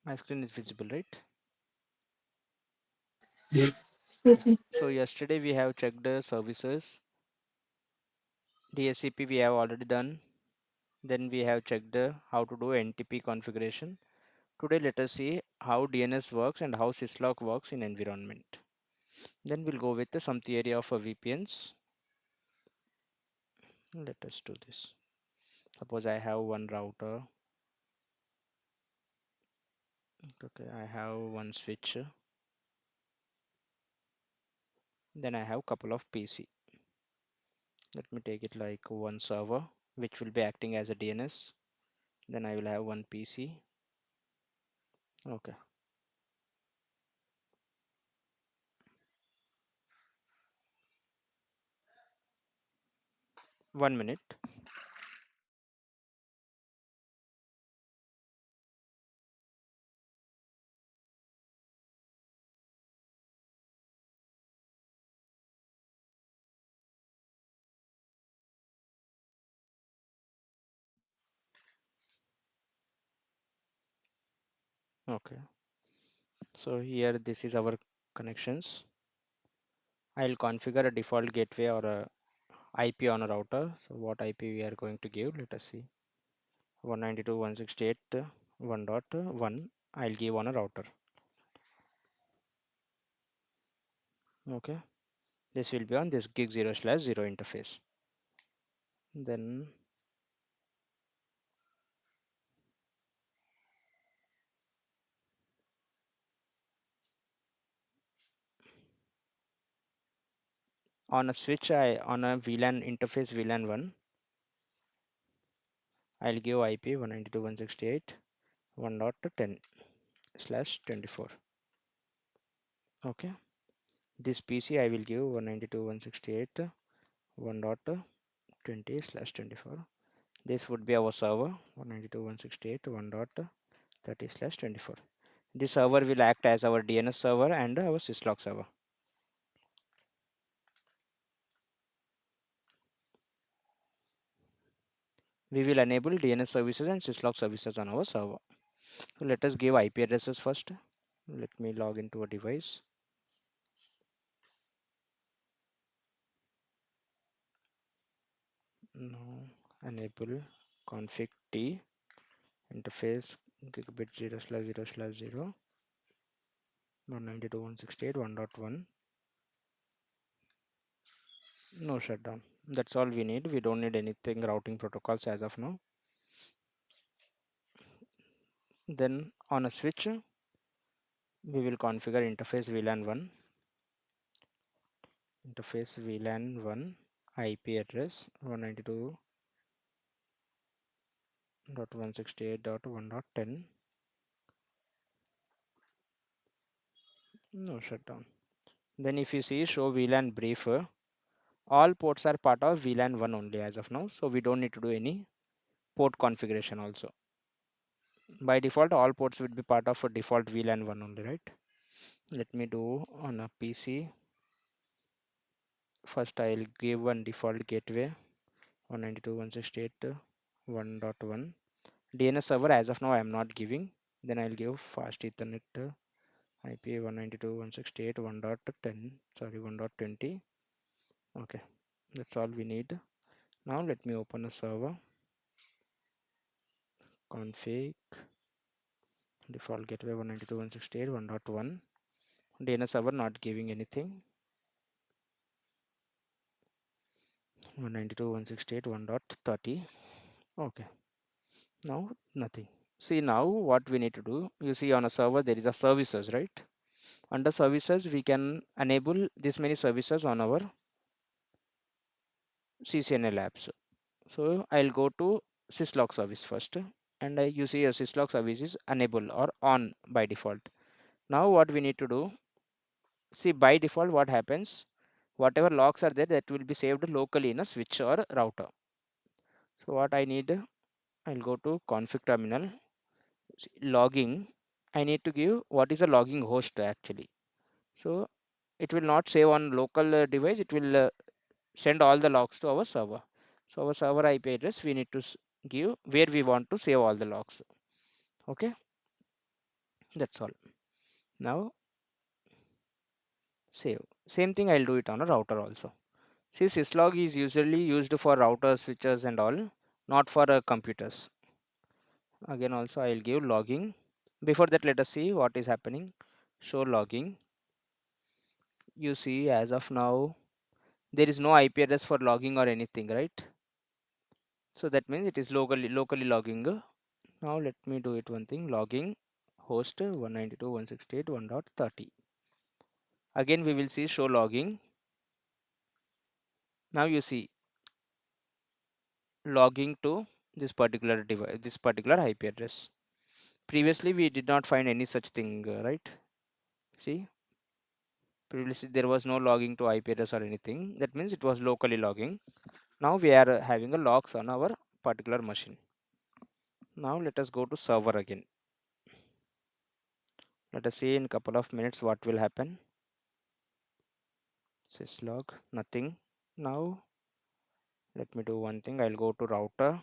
My screen is visible, right? Yes. Yes, sir. So yesterday we have checked the services. DHCP we have already done. Then we have checked the how to do NTP configuration. Today let us see how DNS works and how syslog works in environment. Then we'll go with some theory of VPNs. Let us do this. Suppose I have one router. Okay, I have one switch. Then I have couple of PC. Let me take it like one server which will be acting as a DNS. Then I will have one PC. Okay, 1 minute. Okay, so here this is our connections. I'll configure a default gateway or a IP on a router. So what IP we are going to give? Let us see. 192.168.1.1 I'll give on a router. Okay, this will be on this gig 0/0 interface. Then on a switch, I on a VLAN interface VLAN 1, I'll give IP 192.168.1.10/24. Okay, this PC I will give 192.168.1.20/24. This would be our server 192.168.1.30/24. This server will act as our DNS server and our syslog server. We will enable DNS services and syslog services on our server. So let us give IP addresses first. Let me log into a device. Now enable config T interface gigabit 0/0/0 192.168.1.1. No shutdown. That's all we need. We don't need anything routing protocols as of now. Then on a switch, we will configure interface VLAN 1, interface VLAN 1 IP address 192.168.1.10. No shutdown. Then if you see show VLAN brief, all ports are part of VLAN 1 only as of now. So we don't need to do any port configuration also. By default, all ports would be part of a default VLAN 1 only, right? Let me do on a PC. First, I'll give one default gateway 192.168.1.1. DNS server as of now I am not giving. Then I'll give fast Ethernet IP 192.168.1.10. Sorry, 1.20. Okay, that's all we need. Now let me open a server. Config default gateway 192.168.1.1. DNS server not giving anything. 192.168.1.30. Okay, now nothing. See now what we need to do. You see on a server there is a services, right? Under services we can enable this many services on our CCNA labs. So I'll go to syslog service first, and you see a syslog service is enable or on by default. Now what we need to do, see by default what happens, whatever logs are there that will be saved locally in a switch or router. So what I need, I'll go to config terminal, logging. I need to give what is a logging host actually. So it will not save on local device, it will send all the logs to our server. So our server IP address we need to give where we want to save all the logs. Okay, That's all. Now save. Same thing I'll do it on a router also. See, syslog is usually used for routers, switches and all, not for computers. Again also I'll give logging. Before that, let us see what is happening. Show logging. You see, as of now there is no IP address for logging or anything, right? So that means it is locally logging. Now let me do it one thing. Logging host 192.168.1.30. Again we will see show logging. Now you see logging to this particular device, this particular IP address. Previously we did not find any such thing, right? See, previously there was no logging to IP address or anything. That means it was locally logging. Now we are having a logs on our particular machine. Now let us go to server again. Let us see in couple of minutes what will happen. Syslog, nothing. Now let me do one thing. I'll go to router,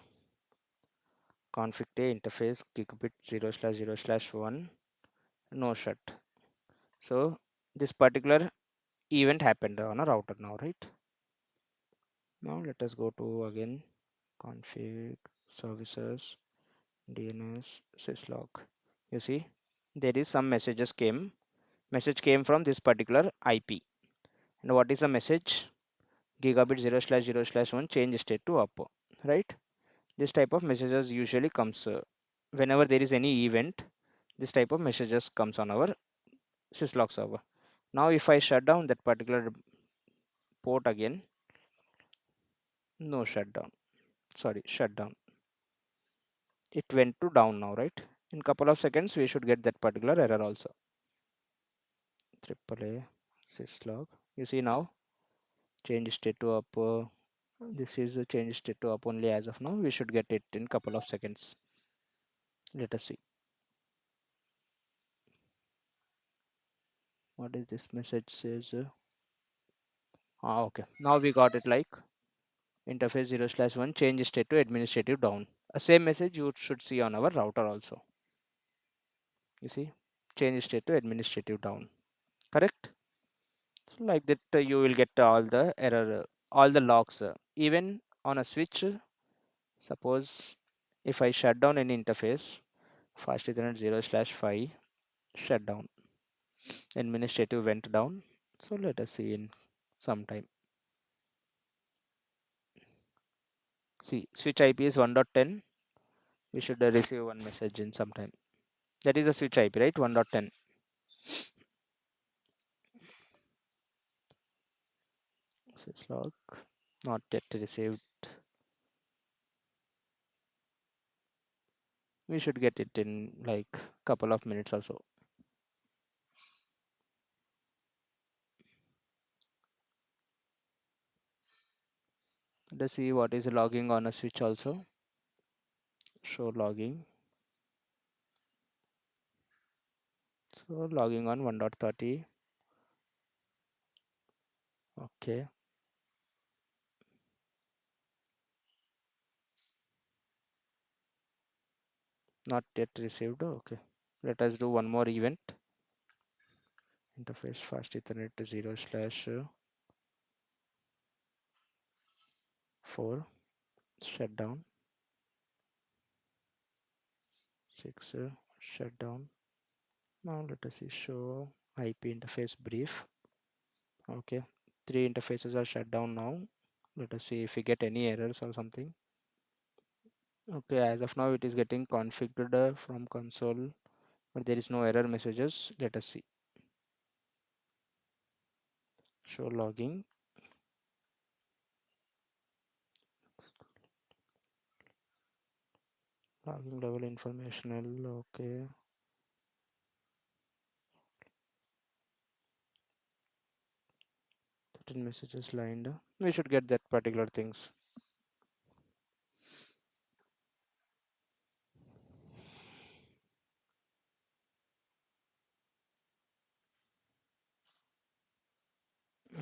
config interface gigabit 0/0/1, no shut. So this particular event happened on a router now, right? Now let us go to again config services DNS syslog. You see there is some message came from this particular IP. And what is the message? Gigabit 0/0/1 change state to up, right? This type of messages usually comes whenever there is any event. This type of messages comes on our syslog server. Now if I shut down that particular port again, no shutdown, sorry, shutdown, it went to down now, right? In couple of seconds we should get that particular error also. AAA syslog, you see now change state to up. This is a change state to up only as of now. We should get it in couple of seconds. Let us see what is this message says. Okay, now we got it like interface 0/1 change state to administrative down. A same message you should see on our router also. You see, change state to administrative down, correct? So like that you will get all the error, all the logs, even on a switch. Suppose if I shut down any interface, fast ethernet 0/5 shut down, administrative went down. So let us see in some time. See, switch IP is 1.10. We should receive one message in some time. That is a switch IP, right? 1.10. Syslog not yet received. We should get it in like couple of minutes or so. Let's see what is logging on a switch also. Show logging. So logging on 1.30. Okay. Not yet received. Okay. Let us do one more event. Interface fast ethernet 0/4 shutdown. 6 shutdown. Now let us see show IP interface brief. Okay. 3 interfaces are shut down now. Let us see if we get any errors or something. Okay, as of now it is getting configured from console, but there is no error messages. Let us see. Show logging. Logging level informational. Okay. 13 messages lined. We should get that particular things.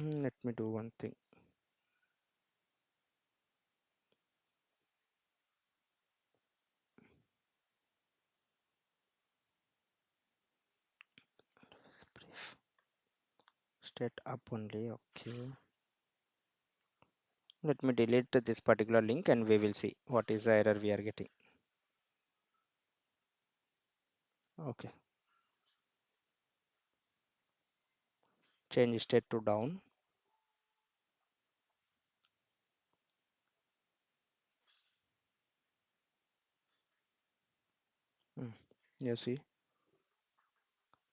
Let me do one thing. get up only. Okay. Let me delete this particular link and we will see what is the error we are getting. Okay. Change state to down. You see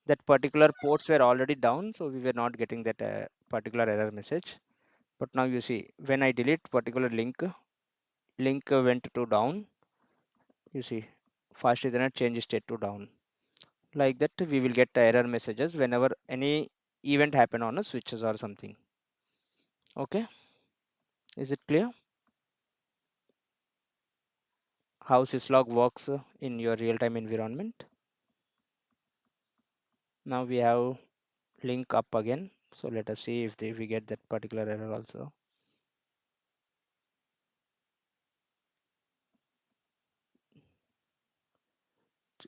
that particular ports were already down, so we were not getting that particular error message. But now you see when I delete particular link went to down. You see fast Ethernet change state to down. Like that we will get error messages whenever any event happen on a switches or something. Okay, is it clear how syslog works in your real-time environment? Now we have link up again, so let us see if we get that particular error also.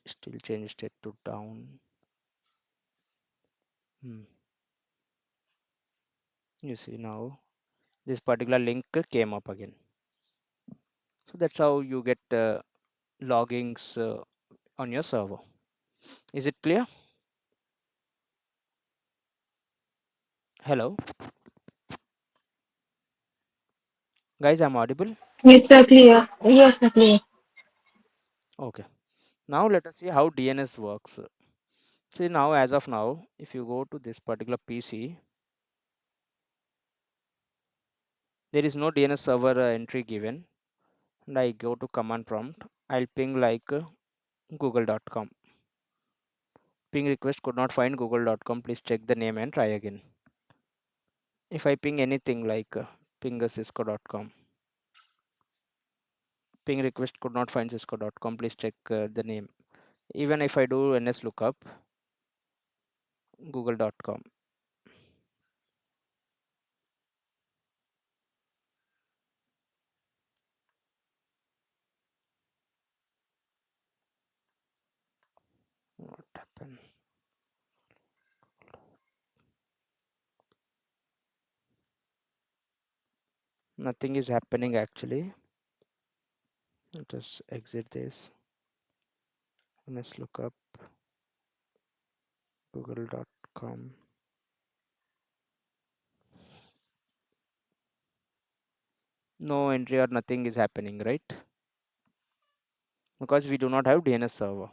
Still change state to down. You see now this particular link came up again. So that's how you get loggings on your server. Is it clear? Hello guys, I'm audible? Yes, sir, clear. Yes, sir, clear. Okay, now let us see how DNS works. See now, as of now, if you go to this particular PC, there is no DNS server entry given, and I go to command prompt. I'll ping like google.com. Ping request could not find google.com. Please check the name and try again. If I ping anything like ping cisco.com, ping request could not find cisco.com. Please check the name. Even if I do ns lookup, google.com. What happened? Nothing is happening actually. Let us exit this. Ns lookup, google.com. No entry or nothing is happening, right? Because we do not have DNS server.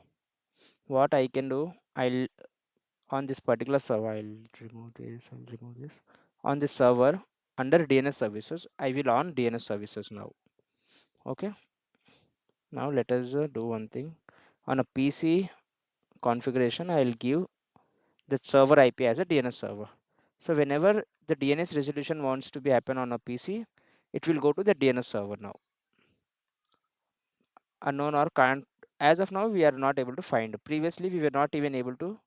What I can do, I'll on this particular server, I'll remove this. On this server, under DNS services, I will on DNS services now. Okay. Now let us do one thing. On a PC configuration, I'll give the server IP as a DNS server. So whenever the DNS resolution wants to be happen on a PC, it will go to the DNS server now. Unknown or can't, as of now we are not able to find. Previously we were not even able to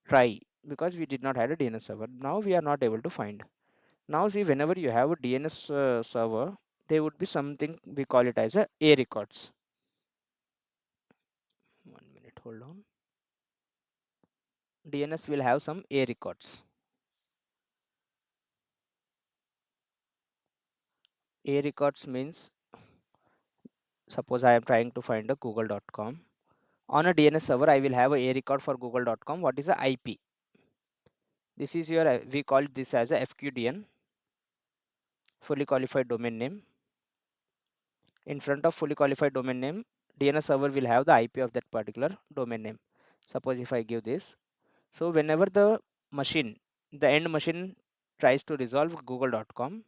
try because we did not have a DNS server. Now we are not able to find. Now see, whenever you have a DNS server, there would be something we call it as a records. 1 minute, hold on. DNS will have some a records. A records means, suppose I am trying to find a google.com. On a DNS server I will have a record for google.com. What is the IP? This is your, we call this as a FQDN, fully qualified domain name. In front of fully qualified domain name, DNS server will have the IP of that particular domain name. Suppose if I give this, so whenever the machine, the end machine tries to resolve google.com,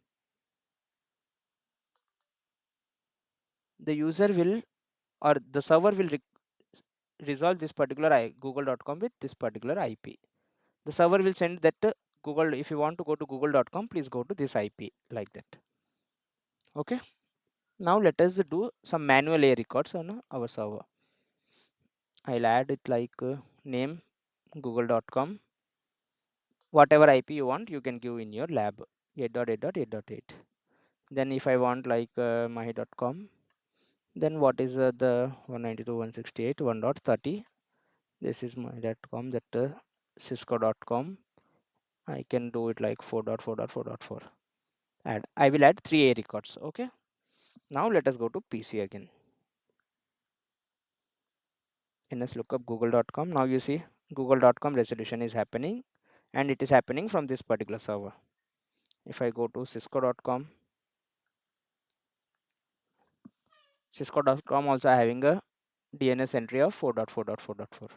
the user will, or the server will resolve this particular google.com with this particular IP. The server will send that Google, if you want to go to google.com, please go to this IP, like that. Okay. Now let us do some manual A records on our server. I'll add it like name google.com. Whatever IP you want, you can give in your lab 8.8.8.8. Then if I want like my.com, then what is the 192.168 1.30? This is my.com, that cisco.com. I can do it like 4.4.4.4. Add. I will add 3 A records. Okay. Now let us go to PC again. NS lookup google.com. Now you see google.com resolution is happening, and it is happening from this particular server. If I go to cisco.com, cisco.com also having a DNS entry of 4.4.4.4.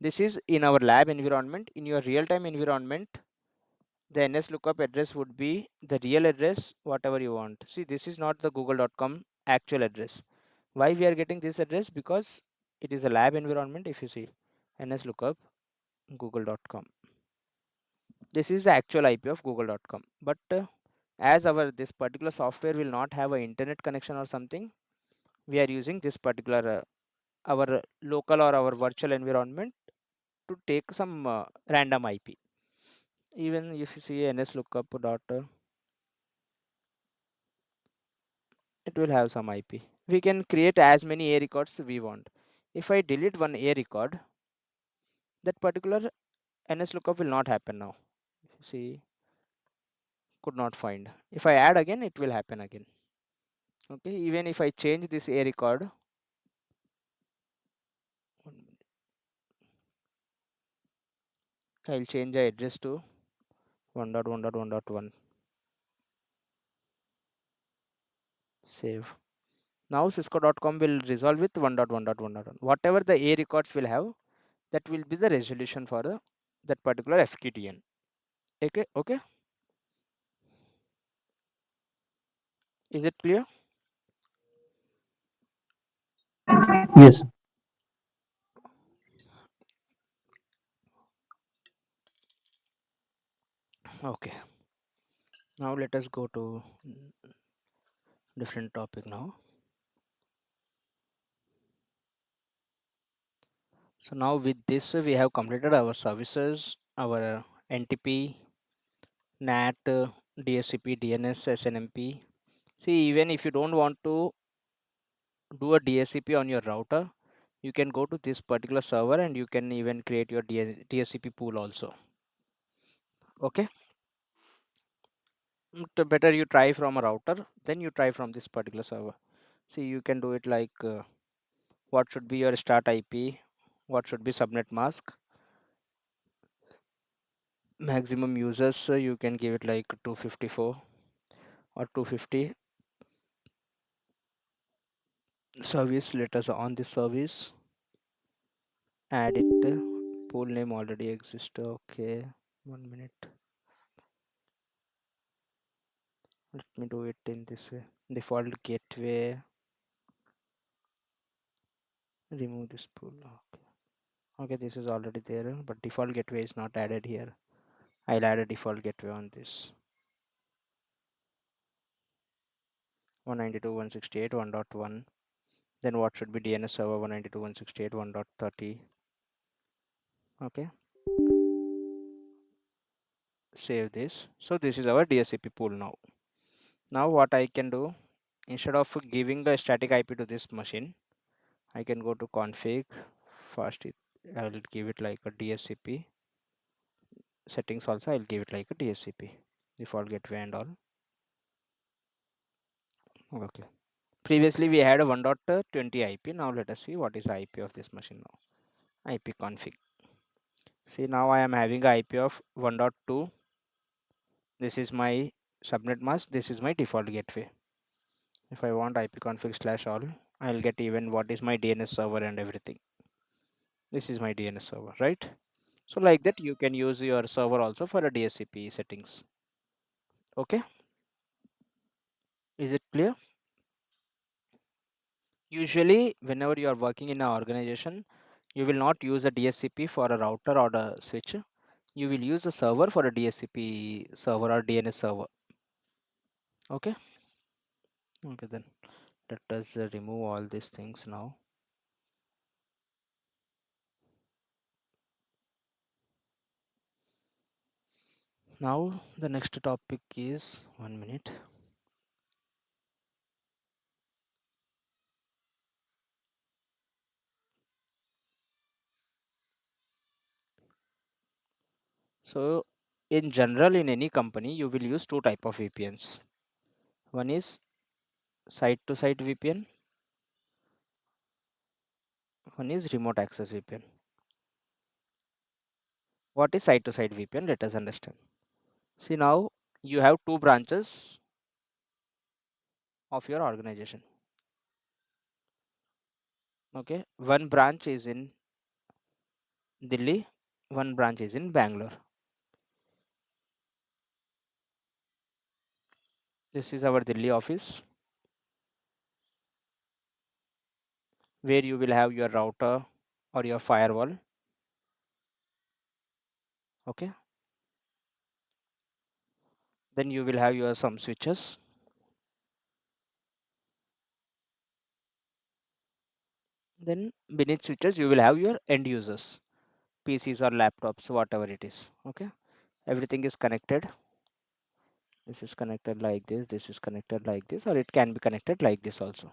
This is in our lab environment. In your real-time environment, the NS lookup address would be the real address, whatever you want. See, this is not the google.com actual address. Why we are getting this address? Because it is a lab environment. If you see NS lookup google.com, this is the actual IP of google.com. But as our this particular software will not have an internet connection or something, we are using this particular our local or our virtual environment to take some random IP. Even if you see ns lookup dot, it will have some IP. We can create as many A records we want. If I delete one A record, that particular ns lookup will not happen now. See, could not find. If I add again, it will happen again. Okay, even if I change this A record, I'll change the address to 1.1.1.1. Save. Now cisco.com will resolve with 1.1.1.1. Whatever the A records will have, that will be the resolution for that particular FQDN. Okay, okay. Is it clear? Yes. Okay. Now let us go to different topic now. So now with this we have completed our services, our NTP, NAT, DHCP, DNS, SNMP. See, even if you don't want to do a DHCP on your router, you can go to this particular server and you can even create your DHCP pool also. Okay. Better you try from a router, then you try from this particular server. See, you can do it like what should be your start IP, what should be subnet mask, maximum users, you can give it like 254 or 250. Service, let us on this service, add it. Pool name already exists. Okay, 1 minute. Let me do it in this way. Default gateway. Remove this pool. Okay. Okay, this is already there, but default gateway is not added here. I'll add a default gateway on this. 192.168.1.1. Then what should be DNS server 192.168.1.30. Okay, save this. So this is our DHCP pool now. Now what I can do, instead of giving a static IP to this machine, I can go to config. First, I will give it like a DHCP. Settings also, I'll give it like a DHCP. Default gateway and all. Okay. Previously we had a 1.20 IP. Now let us see what is the IP of this machine now. IP config. See, now I am having a IP of 1.2. This is my subnet mask. This is my default gateway. If I want IP config slash all, I'll get even what is my DNS server and everything. This is my DNS server, right? So like that, you can use your server also for a DHCP settings. Okay, is it clear? Usually, whenever you are working in an organization, you will not use a DHCP for a router or a switch. You will use a server for a DHCP server or DNS server. Okay. Okay, then let us remove all these things now. Now the next topic is 1 minute. So in general in any company you will use two type of VPNs. One is site to site VPN, one is remote access VPN. What is site to site VPN? Let us understand. See, now you have two branches of your organization. Okay, one branch is in Delhi, one branch is in Bangalore. This is our Delhi office where you will have your router or your firewall. Okay, then you will have your some switches. Then beneath switches you will have your end users, PCs or laptops, whatever it is. Okay, everything is connected. This is connected like this is connected like this, or it can be connected like this also.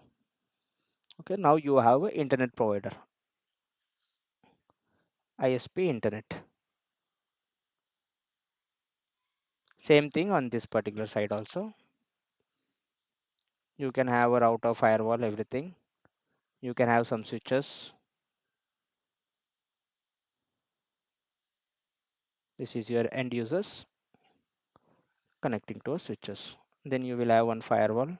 Okay, now you have an internet provider, ISP internet. Same thing on this particular side also. You can have a router, firewall, everything. You can have some switches. This is your end users connecting to a switches. Then you will have one firewall.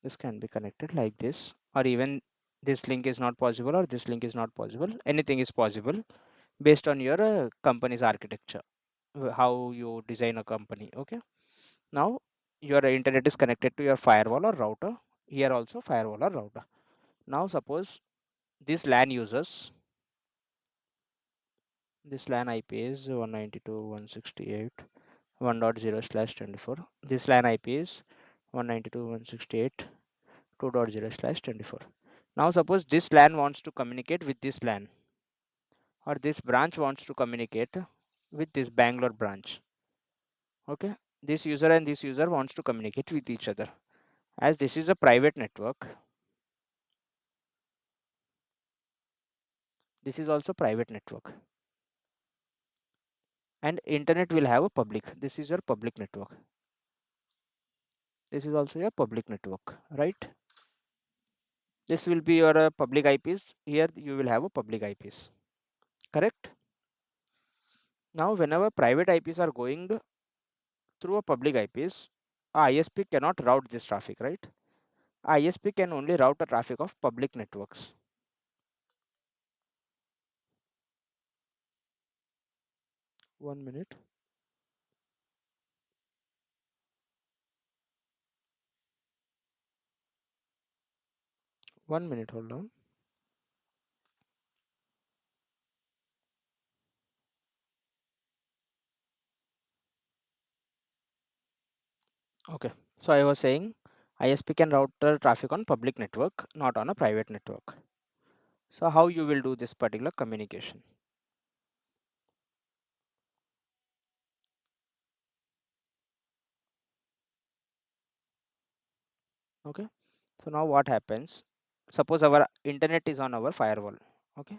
This can be connected like this, or even this link is not possible, or this link is not possible. Anything is possible based on your company's architecture, how you design a company. Okay, now your internet is connected to your firewall or router. Here also firewall or router. Now suppose this LAN users, this LAN IP is 192.168.1.0/24. This LAN IP is 192.168.2.0/24. Now suppose this LAN wants to communicate with this LAN, or this branch wants to communicate with this Bangalore branch. Okay, this user and this user wants to communicate with each other. As this is a private network, this is also private network, and internet will have a public. This is your public network. This is also your public network, right? This will be your public IPs. Here you will have a public IPs, correct? Now whenever private IPs are going through a public IPs, ISP cannot route this traffic, right? ISP can only route the traffic of public networks. One minute. One minute, hold on. Okay. So I was saying ISP can route the traffic on public network, not on a private network. So how you will do this particular communication? Okay. So now what happens? Suppose our internet is on our firewall. Okay.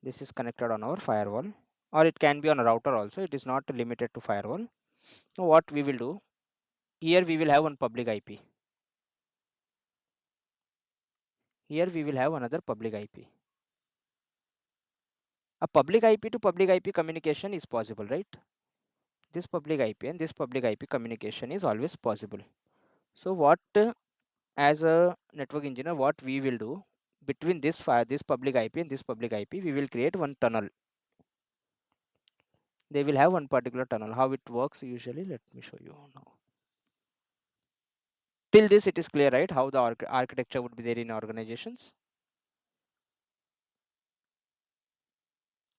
This is connected on our firewall, or it can be on a router also. It is not limited to firewall. So what we will do? Here we will have one public IP. Here we will have another public IP. A public IP to public IP communication is possible, right? This public IP and this public IP communication is always possible. So what as a network engineer, what we will do between this public IP and this public IP, we will create one tunnel. They will have one particular tunnel. How it works usually, let me show you now. Till this it is clear, right? How the architecture would be there in organizations,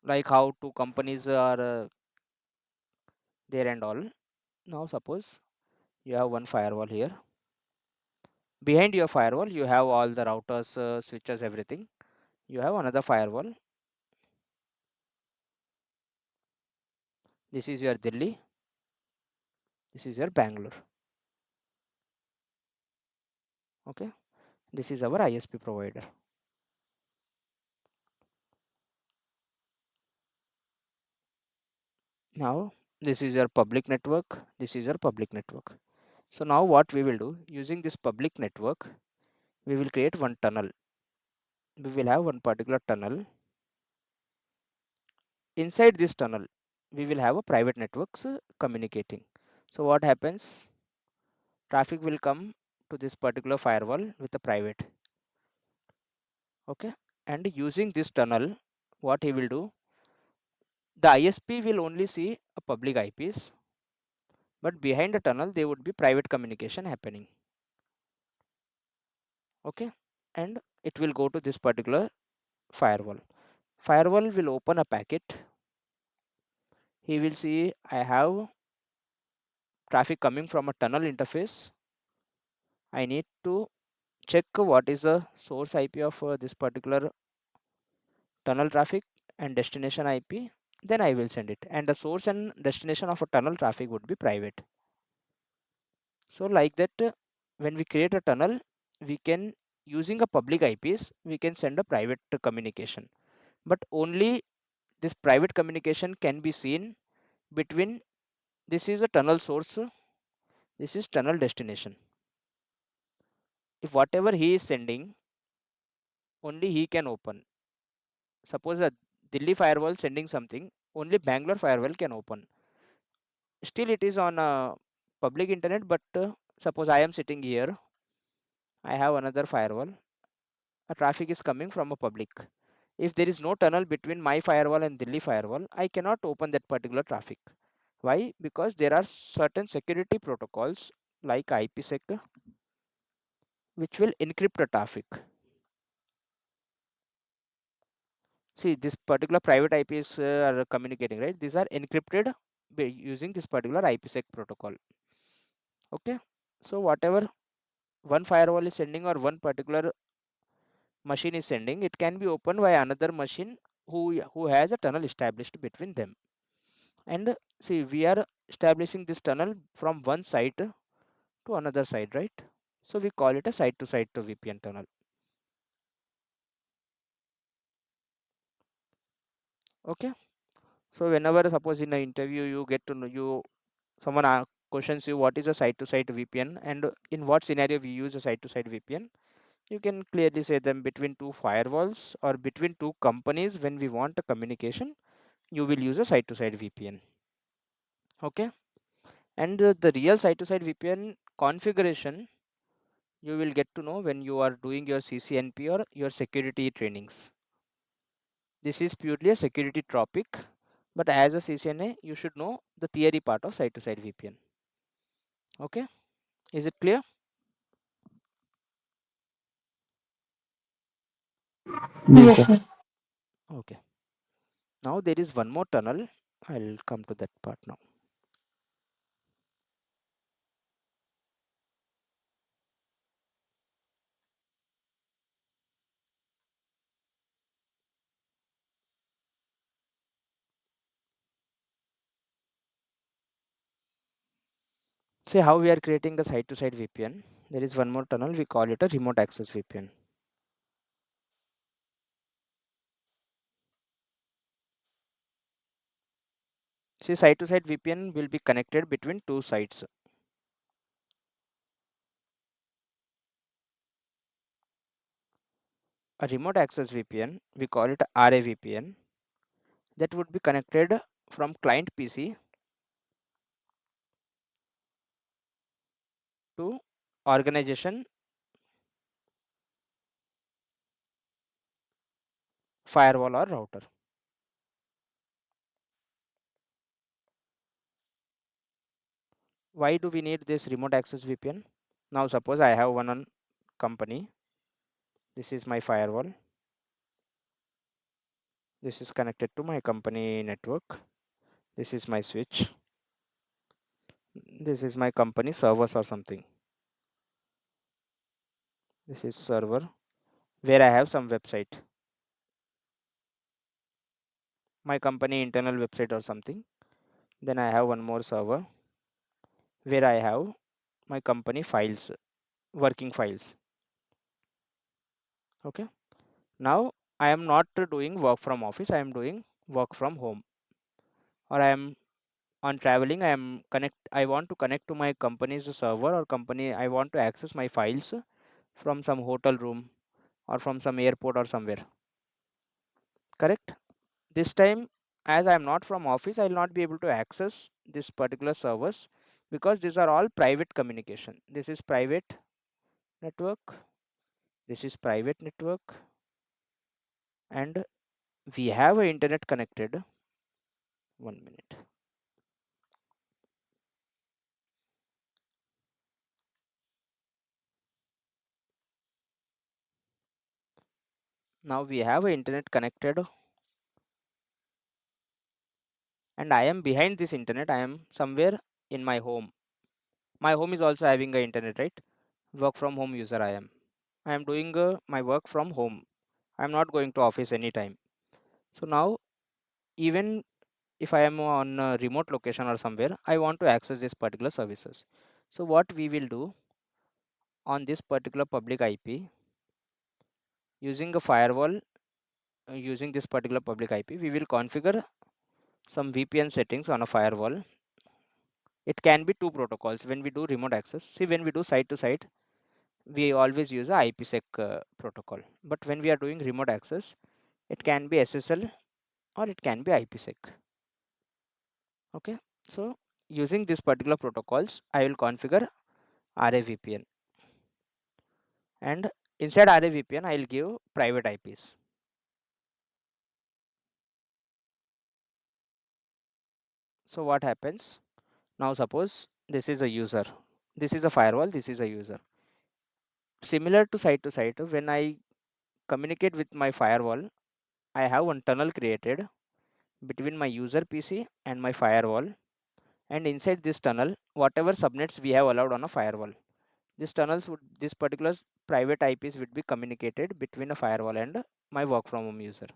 like how two companies are there and all. Now suppose you have one firewall here. Behind your firewall you have all the routers, switches, everything. You have another firewall. This is your Delhi, this is your Bangalore. Okay, this is our ISP provider. Now this is your public network, this is your public network. So now what we will do, using this public network, we will create one tunnel. We will have one particular tunnel. Inside this tunnel, we will have a private networks communicating. So what happens? Traffic will come to this particular firewall with a private. Okay, and using this tunnel, what he will do, the ISP will only see a public IPs, but behind the tunnel there would be private communication happening. Okay, and it will go to this particular firewall. Firewall will open a packet. He will see I have traffic coming from a tunnel interface. I need to check what is the source IP of this particular tunnel traffic and destination IP. Then I will send it, and the source and destination of a tunnel traffic would be private. So like that, when we create a tunnel, we can, using a public IPs, we can send a private communication, but only this private communication can be seen between, this is a tunnel source, this is tunnel destination. If whatever he is sending, only he can open. Suppose a Delhi firewall sending something, only Bangalore firewall can open. Still it is on a public internet, but suppose I am sitting here, I have another firewall, a traffic is coming from a public. If there is no tunnel between my firewall and Delhi firewall, I cannot open that particular traffic. Why? Because there are certain security protocols like IPsec which will encrypt the traffic. See, this particular private IPs are communicating, right? These are encrypted by using this particular IPsec protocol. Okay. So whatever one firewall is sending or one particular machine is sending, it can be opened by another machine who has a tunnel established between them. And see, we are establishing this tunnel from one site to another side, right? So we call it a site to site to VPN tunnel. Okay. So whenever, suppose in an interview you get to know, someone questions you what is a site to site VPN and in what scenario we use a site to site VPN, you can clearly say them between two firewalls or between two companies. When we want a communication, you will use a site to site VPN. Okay. And the real site to site VPN configuration you will get to know when you are doing your CCNP or your security trainings. This is purely a security topic, but as a CCNA, you should know the theory part of site to site VPN. Okay, is it clear? Yes, Yes, sir. sir. Okay, now there is one more tunnel. I'll come to that part now. See how we are creating the site to site VPN. There is one more tunnel, we call it a remote access VPN. See, site to site VPN will be connected between two sites. A remote access VPN, we call it RA VPN, that would be connected from client PC to organization firewall or router. Why do we need this remote access VPN? Now suppose I have one on company. This is my firewall. This is connected to my company network. This is my switch. This is my company servers or something. This is server where I have some website. My company internal website or something. Then I have one more server where I have my company files, working files. Okay. Now I am not doing work from office. I am doing work from home, or I am on traveling, I want to connect to my company's server or company. I want to access my files from some hotel room or from some airport or somewhere. Correct? This time, as I am not from office, I will not be able to access this particular servers, because these are all private communication. This is private network, this is private network, and we have a internet connected. 1 minute. Now we have a internet connected, and I am behind this internet. I am somewhere in my home. My home is also having a internet, right? Work from home user I am. I am doing my work from home. I am not going to office anytime. So now, even if I am on a remote location or somewhere, I want to access this particular services. So what we will do on this particular public IP, using a firewall, using this particular public IP, we will configure some VPN settings on a firewall. It can be two protocols when we do remote access. See, when we do site to site, we always use a IPsec protocol. But when we are doing remote access, it can be SSL or it can be IPsec. Okay, so using these particular protocols, I will configure RAVPN, and inside RAVPN, I will give private IPs. So what happens now? Suppose this is a user, this is a firewall, this is a user. Similar to site, when I communicate with my firewall, I have one tunnel created between my user PC and my firewall, and inside this tunnel, whatever subnets we have allowed on a firewall, this particular private IPs would be communicated between a firewall and my work from home user.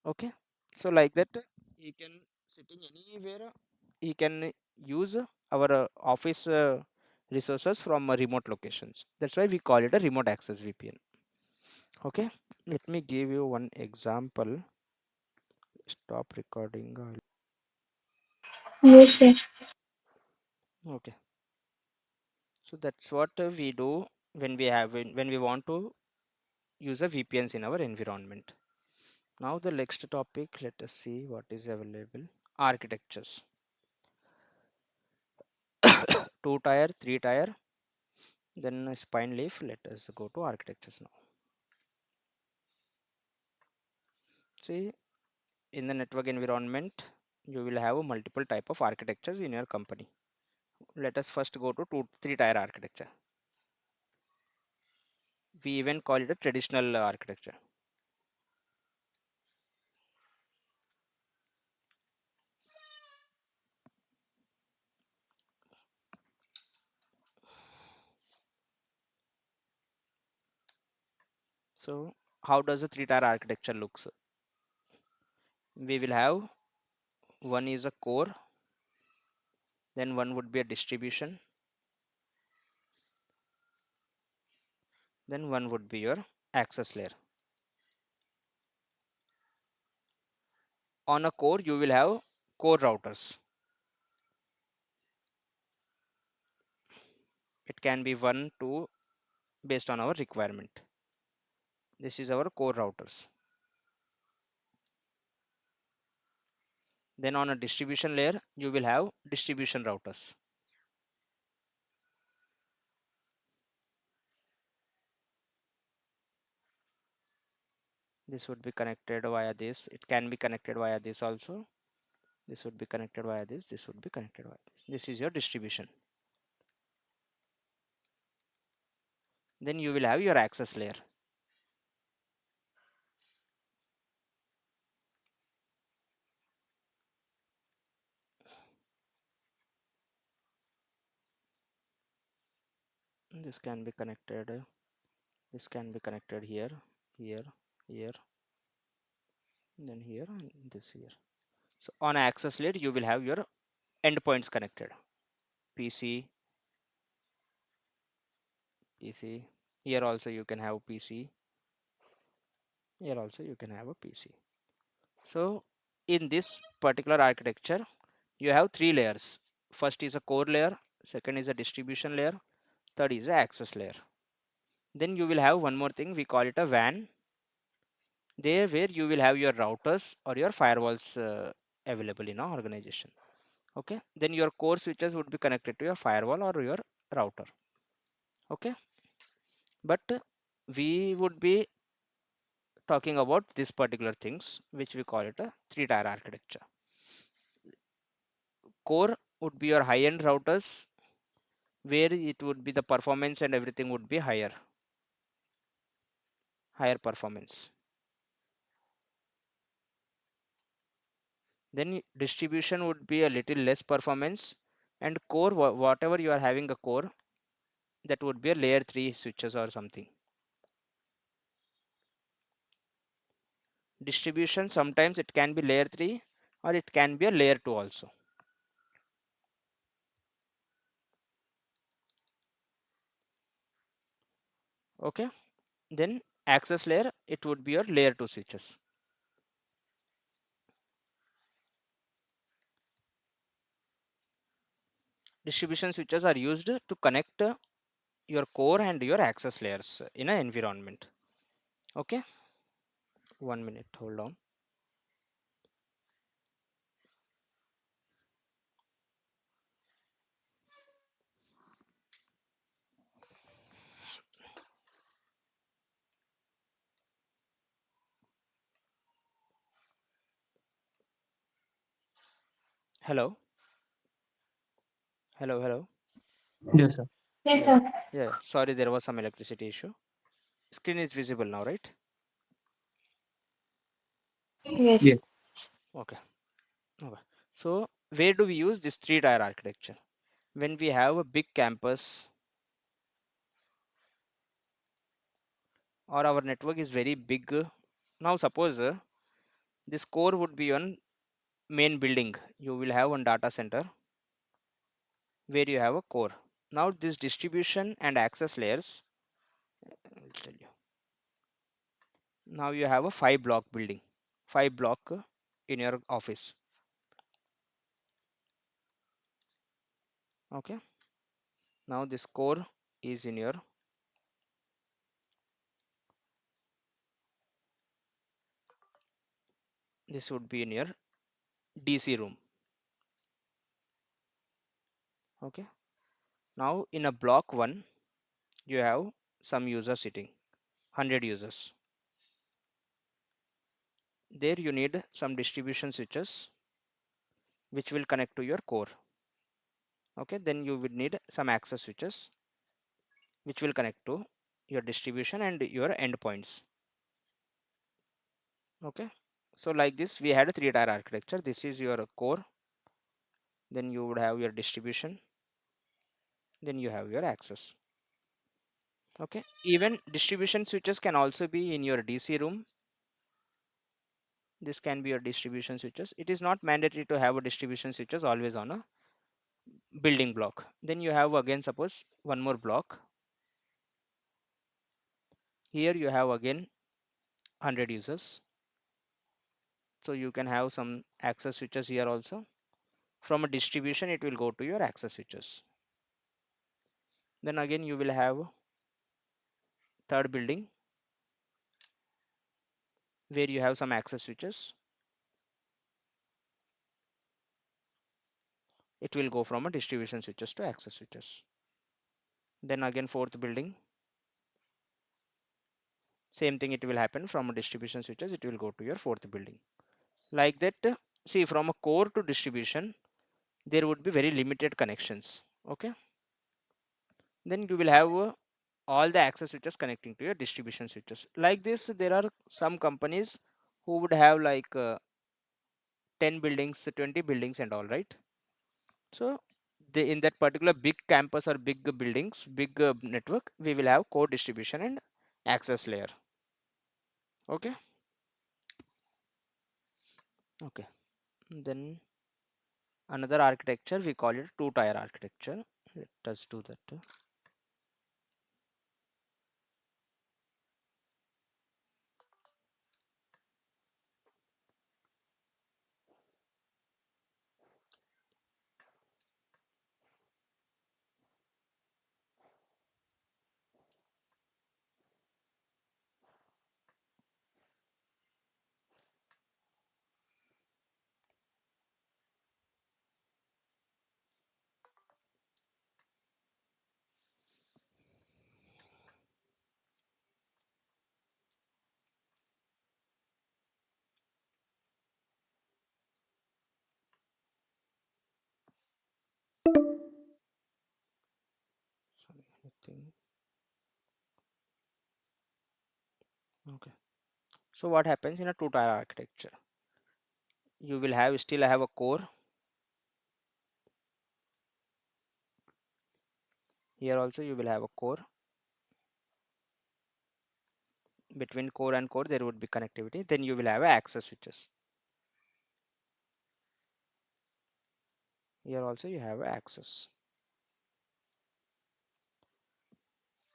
Okay, so like that, he can sitting anywhere, he can use our office resources from remote locations. That's why we call it a remote access VPN. Okay, let me give you one example. Stop recording. Yes, sir. Okay, so that's what we do when we have when we want to use a VPNs in our environment. Now the next topic, let us see what is available. Architectures. 2 tier, 3 tier, then a spine leaf. Let us go to architectures now. See, in the network environment, you will have multiple type of architectures in your company. Let us first go to 3 tier architecture. We even call it a traditional architecture. So how does a 3 tier architecture looks? We will have one is a core, then one would be a distribution, then one would be your access layer. On a core, you will have core routers. It can be 1, 2 based on our requirement. This is our core routers. Then on a distribution layer, you will have distribution routers. This would be connected via this. It can be connected via this also. This would be connected via this. This would be connected via this. This is your distribution. Then you will have your access layer. This can be connected. This can be connected here, here, here, then here, and this here. So on access layer, you will have your endpoints connected. PC, PC. Here also you can have PC. Here also you can have a PC. So in this particular architecture, you have three layers. First is a core layer, second is a distribution layer, third is a access layer. Then you will have one more thing, we call it a WAN, there where you will have your routers or your firewalls available in our organization. Okay, then your core switches would be connected to your firewall or your router. Okay, but we would be talking about this particular things which we call it a three-tier architecture. Core would be your high-end routers where it would be the performance and everything would be higher performance. Then distribution would be a little less performance, and core, whatever you are having a core, that would be a layer 3 switches or something. Distribution, sometimes it can be layer 3 or it can be a layer 2 also. Okay, then access layer, it would be your layer 2 switches. Distribution switches are used to connect your core and your access layers in an environment. Okay, 1 minute, hold on. Hello, hello. Yes, sir. Yes, Yeah, sir. yeah, sorry, there was some electricity issue. Screen is visible now, right? Yes. Yes. Okay, okay. So where do we use this three-tier architecture? When we have a big campus or our network is very big. Now suppose this core would be on main building. You will have one data center where you have a core. Now this distribution and access layers, I'll tell you. Now you have a 5 block building, 5 block in your office. Okay. Now this core is in your, this would be in your DC room. Okay. Now in a block 1, you have some users sitting, 100 users. There you need some distribution switches which will connect to your core. Okay, then you will need some access switches which will connect to your distribution and your endpoints. Okay, so like this we had a three-tier architecture. This is your core, then you would have your distribution, then you have your access. Okay, even distribution switches can also be in your DC room. This can be your distribution switches. It is not mandatory to have a distribution switches always on a building block. Then you have again, suppose one more block. Here you have again 100 users, so you can have some access switches here also. From a distribution it will go to your access switches. Then again you will have third building where you have some access switches. It will go from a distribution switches to access switches. Then again fourth building, same thing, it will happen from a distribution switches, it will go to your fourth building. Like that, see, from a core to distribution there would be very limited connections. Okay, then you will have all the access switches connecting to your distribution switches. Like this, there are some companies who would have like 10 buildings, 20 buildings and all, right? So in that particular big campus or big buildings, big network, we will have core, distribution and access layer. Okay, okay. Then another architecture, we call it two-tier architecture. Let us do that. Okay. So what happens in a two-tier architecture? You will have still have a core. Here also you will have a core. Between core and core there would be connectivity. Then you will have access switches. Here also you have access.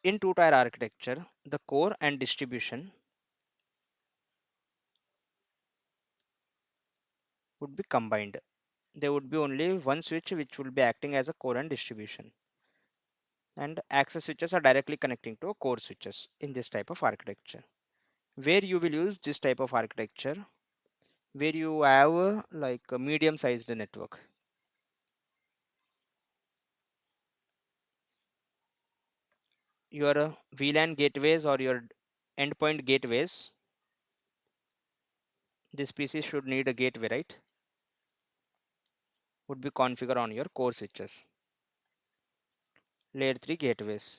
In two-tier architecture, the core and distribution would be combined. There would be only one switch which will be acting as a core and distribution. And access switches are directly connecting to core switches in this type of architecture. Where you will use this type of architecture, where you have like a medium sized network. Your VLAN gateways or your endpoint gateways, this PC should need a gateway, right? Would be configured on your core switches. Layer 3 gateways.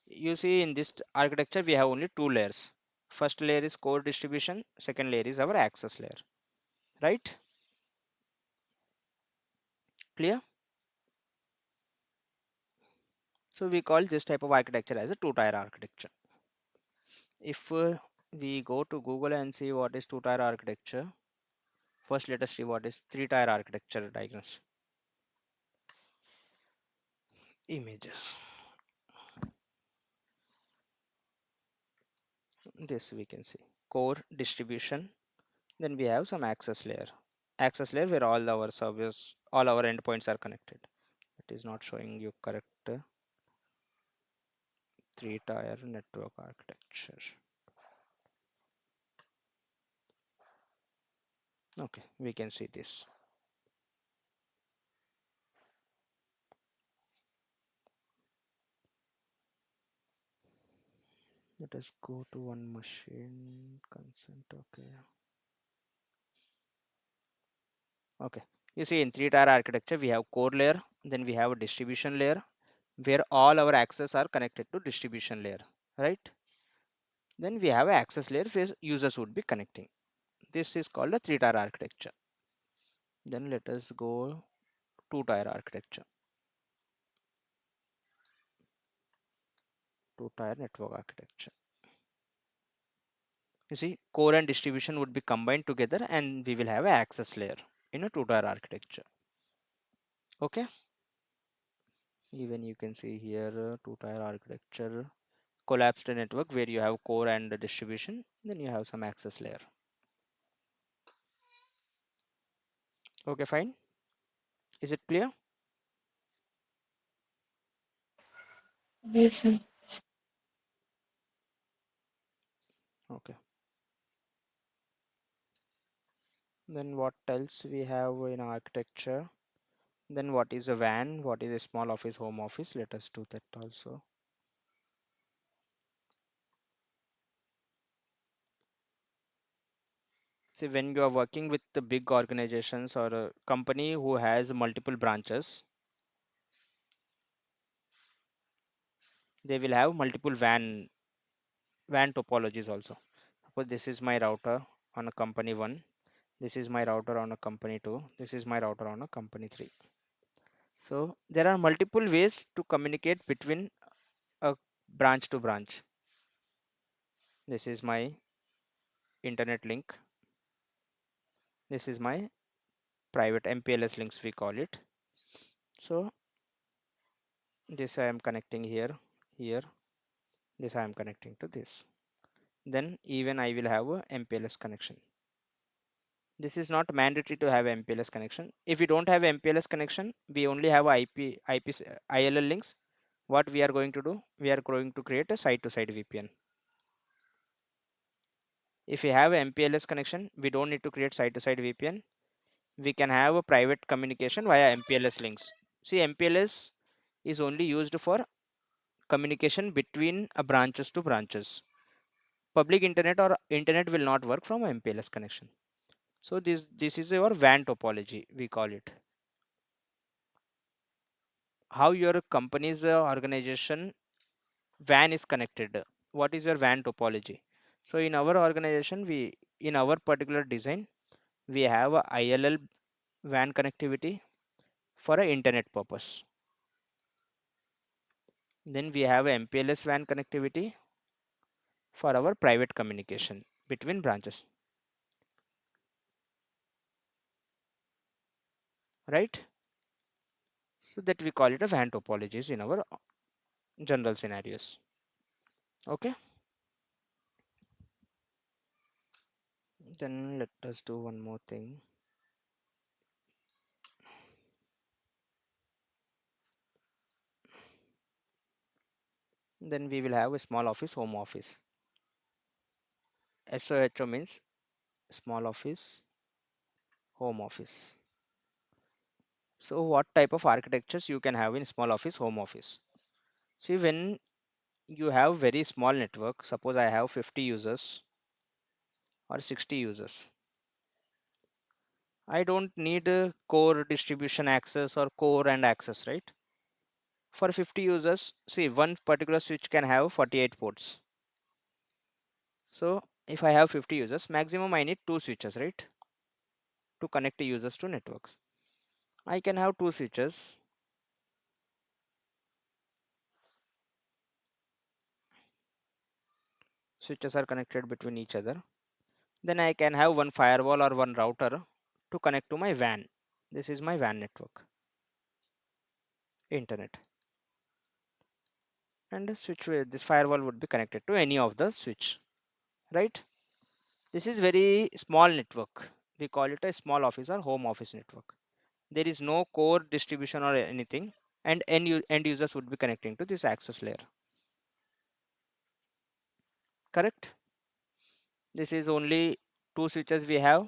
You see in this architecture we have only two layers. First layer is core distribution, second layer is our access layer, right? Clear? So we call this type of architecture as a two-tier architecture. If we go to Google and see what is two-tier architecture, first let us see what is three-tier architecture diagrams. Images. This we can see. Core distribution. Then we have some access layer. Access layer where all our servers, all our endpoints are connected. It is not showing you correct three-tier network architecture. Okay, we can see this. Let us go to one machine consent. Okay. Okay. You see in three-tier architecture, we have core layer, then we have a distribution layer where all our access are connected to distribution layer, right? Then we have access layer where users would be connecting. This is called a three-tier architecture. Then let us go two-tier architecture, two-tier network architecture. You see, core and distribution would be combined together and we will have an access layer in a two-tier architecture. Okay. Even you can see here two-tier architecture, collapsed network where you have core and the distribution, then you have some access layer. Okay, fine. Is it clear? Yes, sir. Okay. Then what else we have in architecture? Then what is a WAN? What is a small office, home office? Let us do that also. See, when you are working with the big organizations or a company who has multiple branches, they will have multiple WAN topologies also. Suppose this is my router on a company 1. This is my router on a company 2. This is my router on a company 3. So there are multiple ways to communicate between a branch to branch. This is my internet link. This is my private MPLS links we call it. So this I am connecting here. This I am connecting to this. Then even I will have a MPLS connection. This is not mandatory to have MPLS connection. If we don't have MPLS connection, we only have IP, ILL links. What we are going to do? We are going to create a side-to-side VPN. If we have MPLS connection, we don't need to create side-to-side VPN. We can have a private communication via MPLS links. See, MPLS is only used for communication between branches to branches. Public internet or internet will not work from MPLS connection. So this is your WAN topology, we call it. How your company's organization WAN is connected. what is your WAN topology. So in our organization, in our particular design, we have a ILL WAN connectivity for a internet purpose. Then we have a MPLS WAN connectivity for our private communication between branches, right? So that we call it a WAN topologies in our general scenarios. Okay. Then let us do one more thing. Then we will have a small office, home office. SOHO means small office, home office. So what type of architectures you can have in small office, home office? See, when you have very small network, suppose I have 50 users or 60 users, I don't need a core distribution access or core and access, right? For 50 users, see, one particular switch can have 48 ports. So if I have 50 users, maximum I need two switches, right? To connect the users to networks. I can have two switches. Switches are connected between each other. Then I can have one firewall or one router to connect to my WAN. This is my WAN network, internet. And this firewall would be connected to any of the switch, right? This is very small network. We call it a small office or home office network. There is no core distribution or anything, and end users would be connecting to this access layer. Correct? This is only two switches we have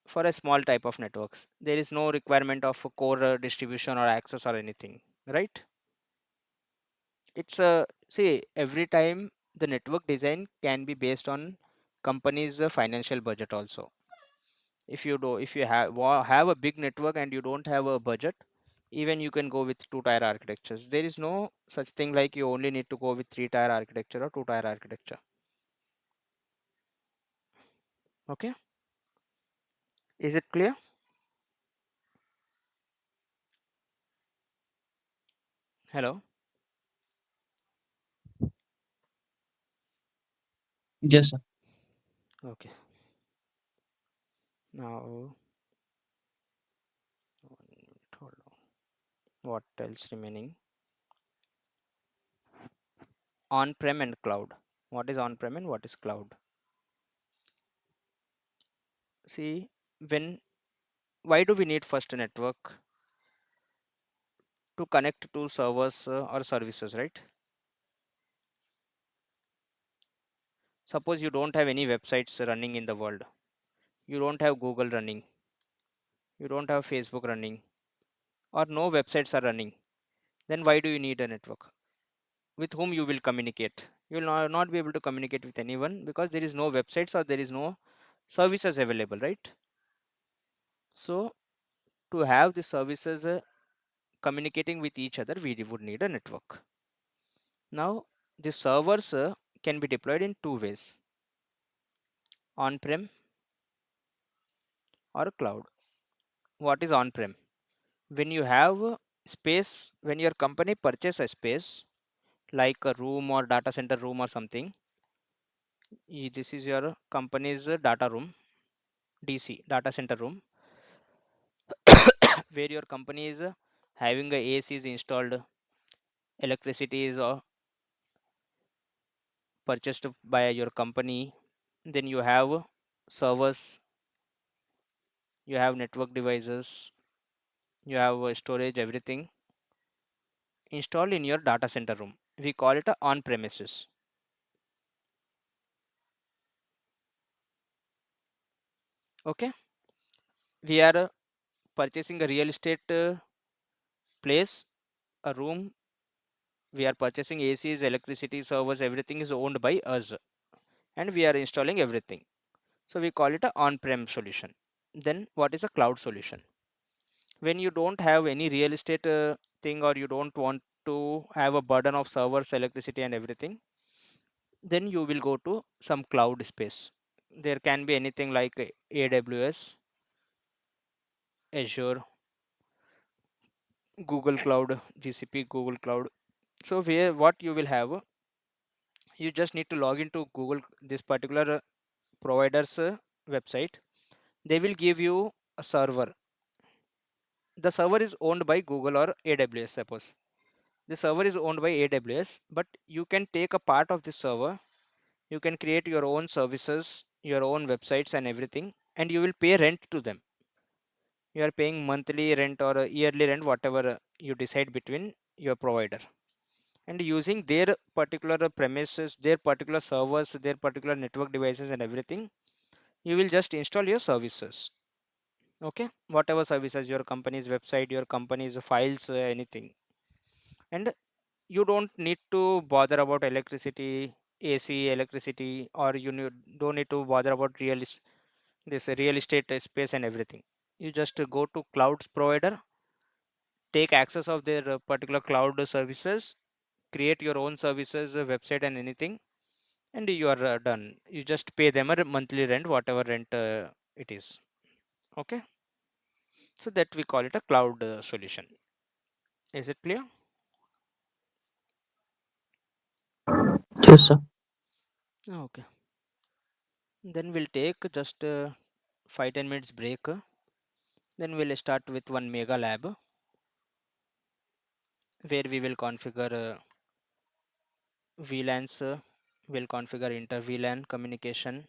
for a small type of networks. There is no requirement of a core distribution or access or anything, right? It's a see, every time the network design can be based on company's financial budget also. If you have a big network and you don't have a budget, even you can go with two tier architectures. There is no such thing like you only need to go with three tier architecture or two tier architecture. Okay, is it clear? Hello. Yes, sir. Okay, now hold on. What else remaining? On-prem and cloud. What is on-prem and what is cloud? See, when why do we need first a network? To connect to servers or services, right? Suppose you don't have any websites running in the world, you don't have Google running, you don't have Facebook running, or no websites are running, then why do you need a network? With whom you will communicate? You will not be able to communicate with anyone because there is no websites or there is no services available, right? So to have the services communicating with each other, we would need a network. Now the servers can be deployed in two ways: on-prem or cloud. What is on-prem? When you have space, when your company purchase a space like a room or data center room or something, this is your company's data room, DC, data center room, where your company is having a AC is installed, electricity is purchased by your company. Then you have servers, you have network devices, you have storage, everything installed in your data center room. We call it a on premises. Okay, we are purchasing a real estate place, a room. We are purchasing ACs, electricity, servers, everything is owned by us, and we are installing everything. So we call it a on-prem solution. Then what is a cloud solution? When you don't have any real estate thing, or you don't want to have a burden of servers, electricity and everything, then you will go to some cloud space. There can be anything like AWS, Azure, Google Cloud, GCP, Google Cloud. So where what you will have, you just need to log into Google, this particular provider's website. They will give you a server. The server is owned by Google or AWS. Suppose the server is owned by AWS, but you can take a part of this server. You can create your own services, your own websites and everything, and you will pay rent to them. You are paying monthly rent or a yearly rent, whatever you decide between your provider. And using their particular premises, their particular servers, their particular network devices and everything, you will just install your services. Okay, whatever services, your company's website, your company's files, anything. And you don't need to bother about electricity, AC, electricity, or don't need to bother about this real estate space and everything. You just go to clouds provider, take access of their particular cloud services, create your own services, website and anything, and you are done. You just pay them a monthly rent, whatever rent it is. Okay, so that we call it a cloud solution. Is it clear? Yes, sir. Okay, then we'll take just 5-10 minutes break. Then we'll start with one mega lab where we will configure VLANs, we'll configure inter VLAN communication.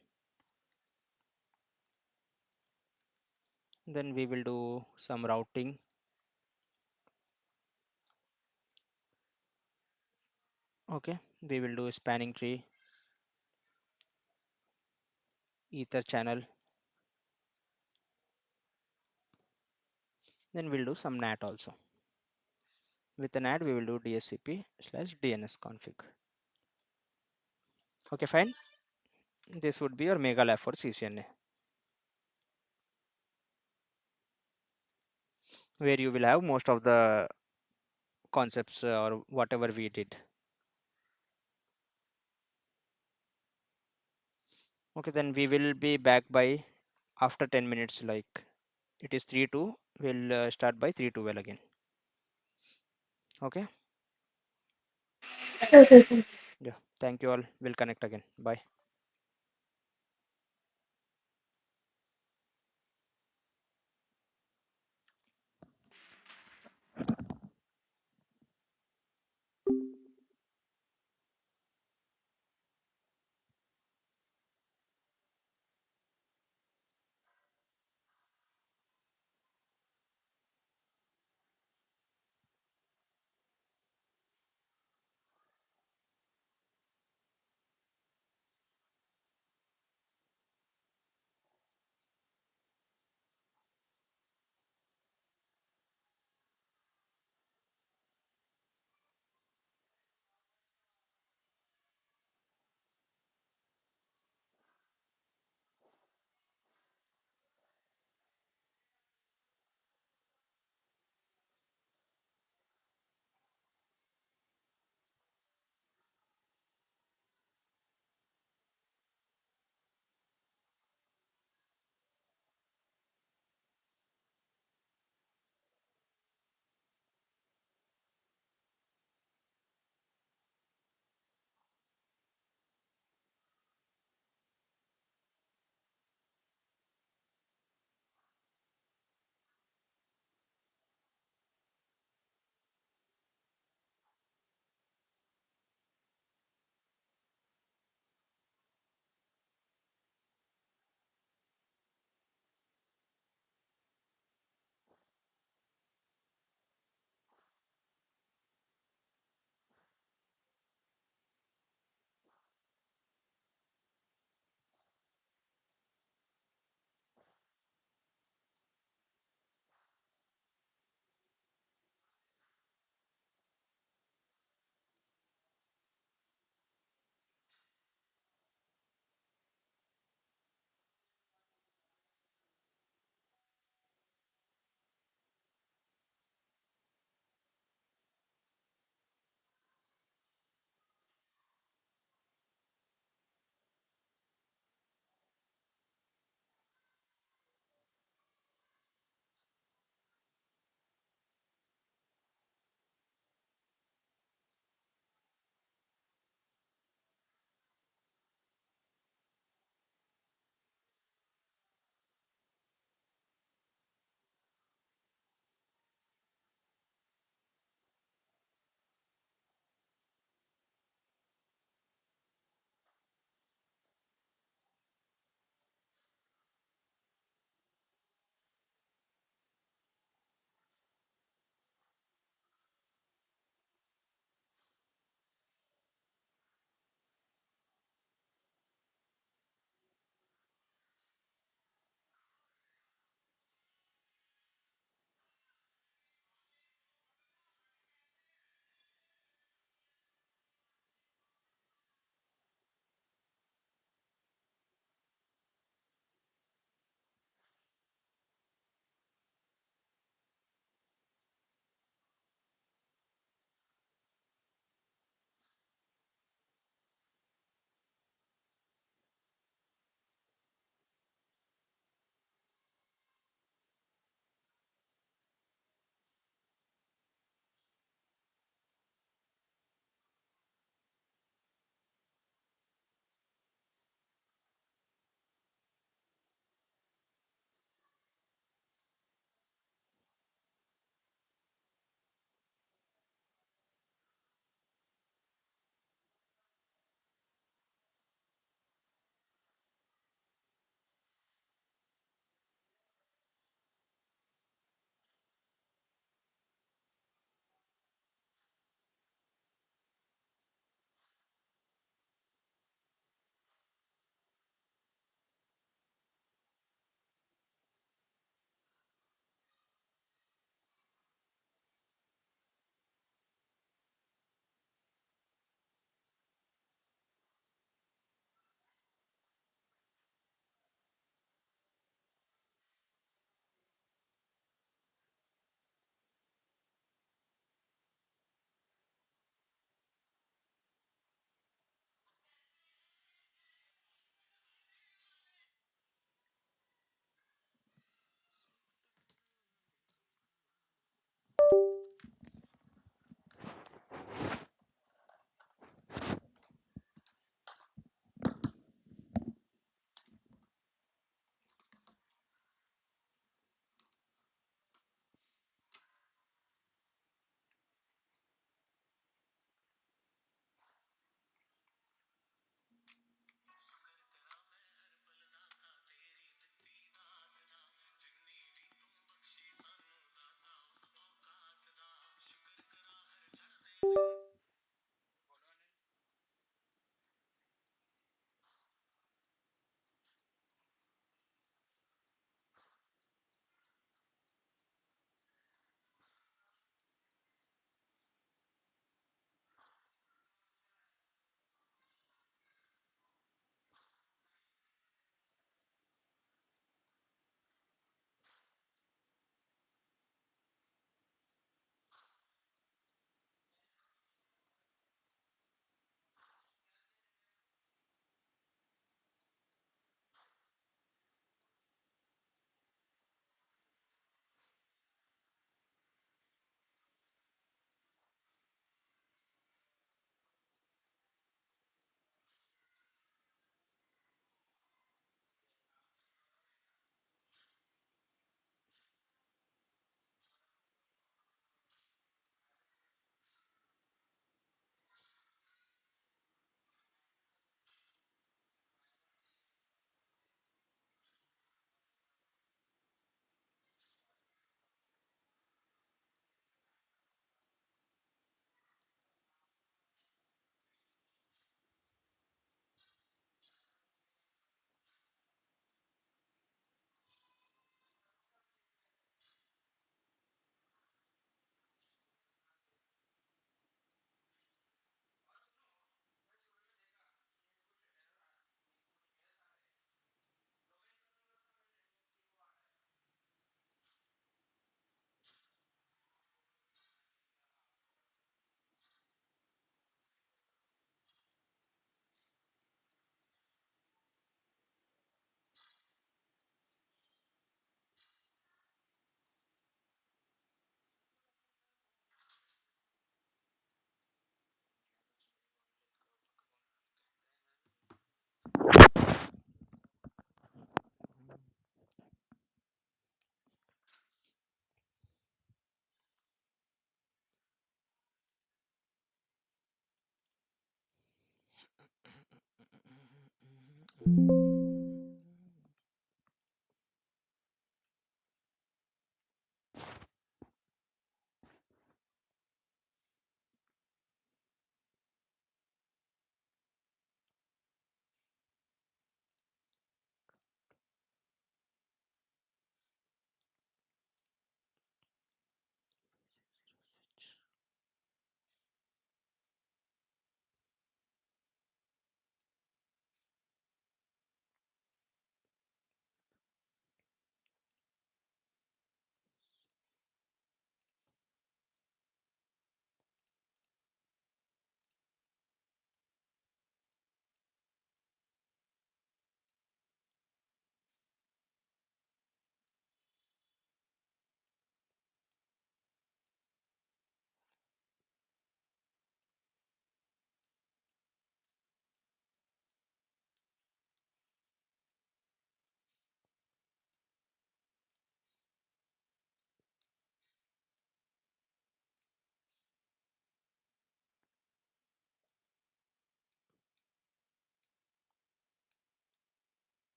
Then we will do some routing. Okay, we will do spanning tree, ether channel. Then we'll do some NAT also. With an NAT, we will do DHCP/DNS config. Okay, fine. This would be your mega lab for CCNA, where you will have most of the concepts or whatever we did. Okay, then we will be back by after 10 minutes. Like it is 3 2, we'll start by 3 12 again. Okay, Okay, sir. yeah, thank you all. We'll connect again. Bye.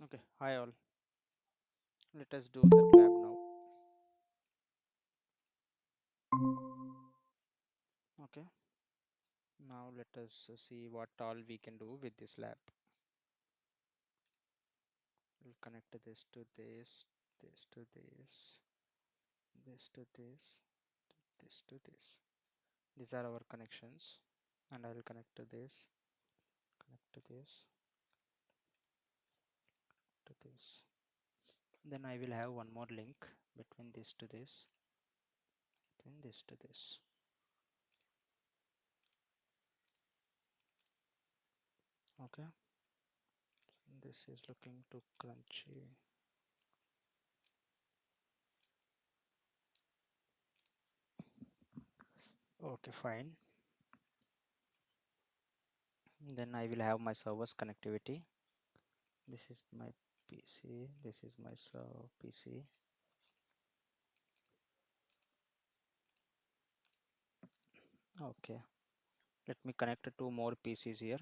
Okay, hi all. Let us do that lab now. Okay, now let us see what all we can do with this lab. We'll connect this to this, this to this, this to this, this to this. These are our connections, and I will connect to this, connect to this, to this. Then I will have one more link between this to this, between this to this. Okay, this is looking too crunchy. Okay, fine. Then I will have my server's connectivity. This is my PC, this is my PC. Okay, let me connect two more PCs here.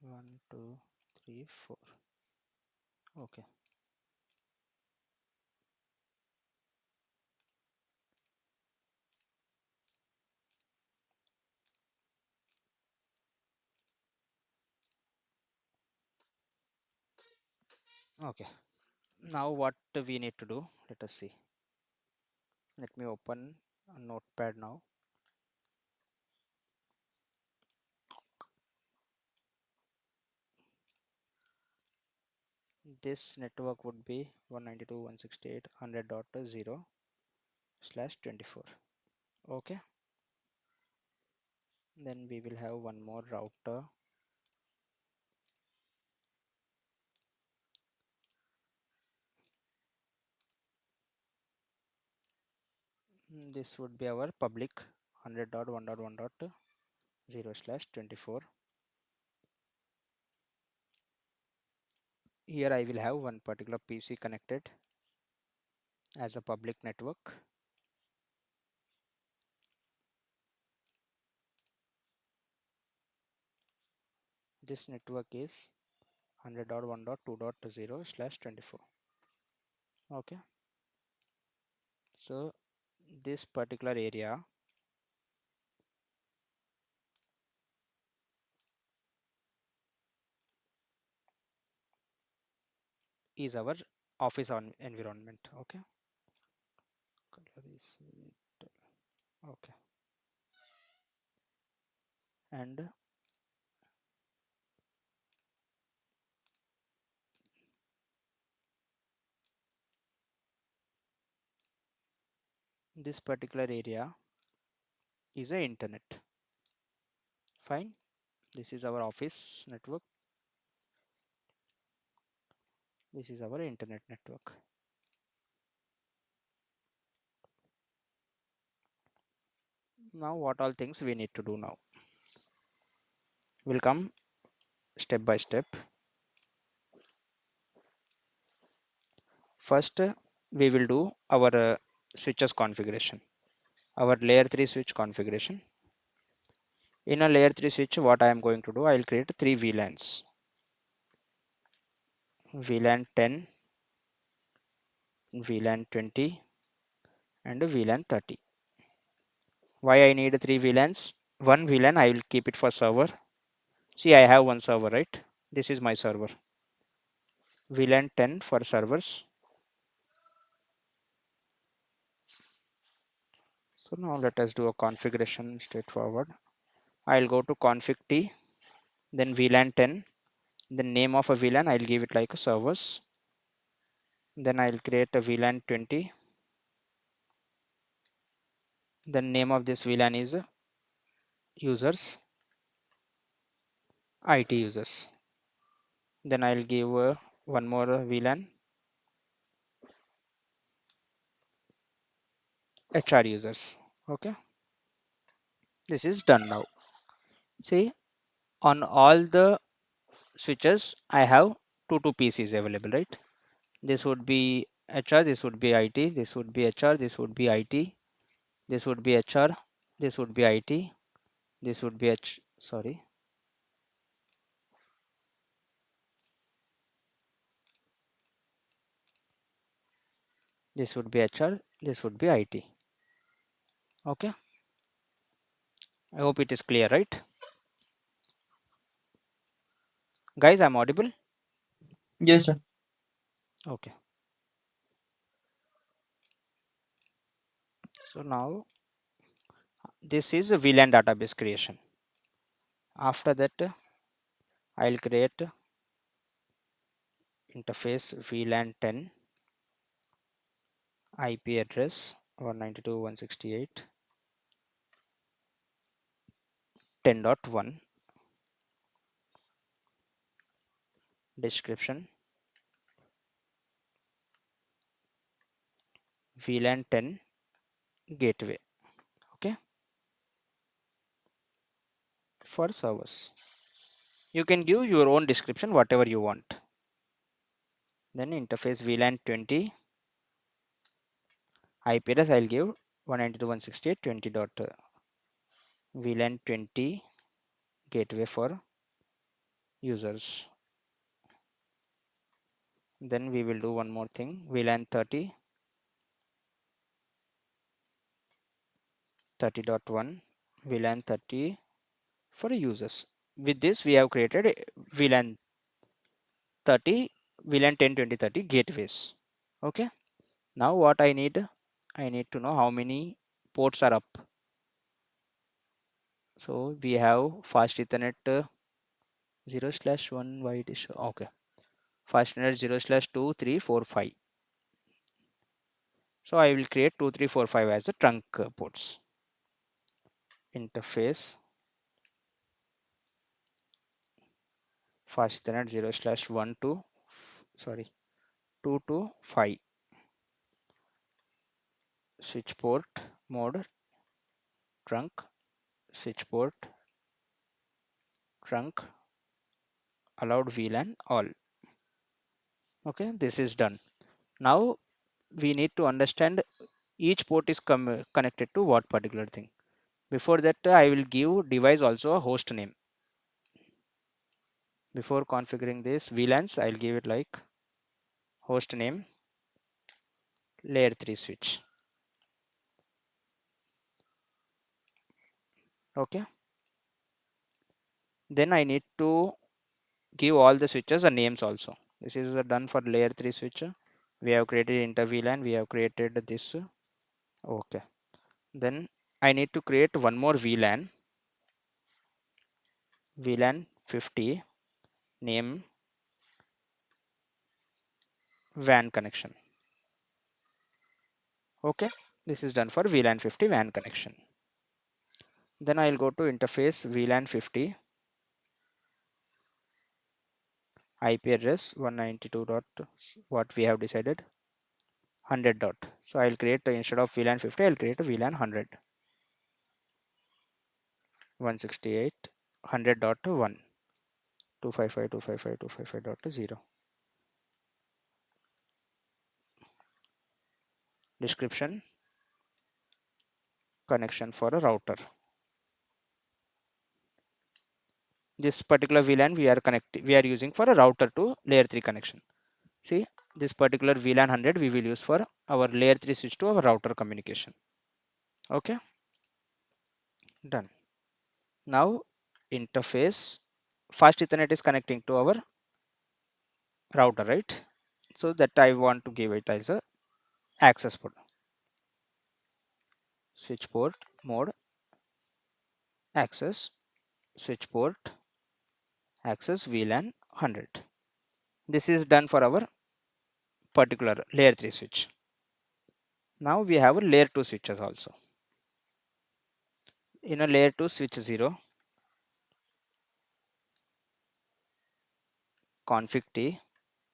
1 2 3 4. Okay, okay, now what we need to do, let us see. Let me open a notepad now. This network would be 192.168.100.0/24. Okay, then we will have one more router. This would be our public 100.1.1.0/24. Here I will have one particular PC connected as a public network. This network is 100.1.2.0/24. Okay, so this particular area, is our office on environment. Okay, color is okay, and this particular area is a internet. Fine, this is our office network, this is our internet network. Now what all things we need to do now, we'll come step by step. First we will do our switches configuration, our layer 3 switch configuration. In a layer 3 switch, what I am going to do, I will create 3 VLANs, VLAN 10, VLAN 20 and VLAN 30. Why I need 3 VLANs? One VLAN I will keep it for server. See, I have one server, right? This is my server. VLAN 10 for servers. So now let us do a configuration straightforward. I'll go to config T, then VLAN 10, the name of a VLAN I'll give it like a servers. Then I'll create a VLAN 20. The name of this VLAN is users, IT users. Then I'll give one more VLAN, HR users. Okay, this is done now. See, on all the switches I have two PCs available, right? This would be HR, this would be IT, this would be HR, this would be IT, this would be HR, this would be IT, this would be this would be HR, this would be IT. Okay, I hope it is clear, right? Guys, I'm audible? Yes, sir. Okay, so now this is a VLAN database creation. After that I'll create interface VLAN 10, IP address 192.168.10.1, description VLAN 10 gateway. Okay, for servers you can give your own description whatever you want. Then interface VLAN 20, IP address I'll give 192.168.20. VLAN 20 gateway for users. Then we will do one more thing, VLAN 30, 30.1, VLAN 30 for users. With this we have created VLAN 30, VLAN 10, 20, 30 gateways. Okay, now what I need to know how many ports are up. So we have fast Ethernet 0/1 wide is okay, fast Ethernet 0/2 3 4 5. So I will create 2 3 4 5 as the trunk ports. Interface fast Ethernet 0/1 to 2 to 5. Switch port mode trunk, switch port trunk, allowed VLAN all. Okay, this is done. Now we need to understand each port is connected to what particular thing. Before that I will give device also a host name. Before configuring this VLANs I'll give it like host name layer 3 switch. Okay, then I need to give all the switches a names also. This is done for layer 3 switch. We have created interVLAN, we have created this. Okay, then I need to create one more VLAN, VLAN 50, name WAN connection. Okay, this is done for VLAN 50 WAN connection. Then I'll go to interface VLAN 50, IP address 192 dot what we have decided 100 dot. So I'll create instead of VLAN 50, I'll create a VLAN 100, 168 100.1 255.255.255.0. Description: connection for a router. This particular VLAN we are using for a router to layer 3 connection. See, this particular VLAN 100 we will use for our layer 3 switch to our router communication. Okay, done. Now interface, fast Ethernet is connecting to our router, right? So that I want to give it as a access port, switch port mode, access, switch port, access VLAN 100. This is done for our particular layer 3 switch. Now we have a layer 2 switches also. In a layer 2 switch 0, config t,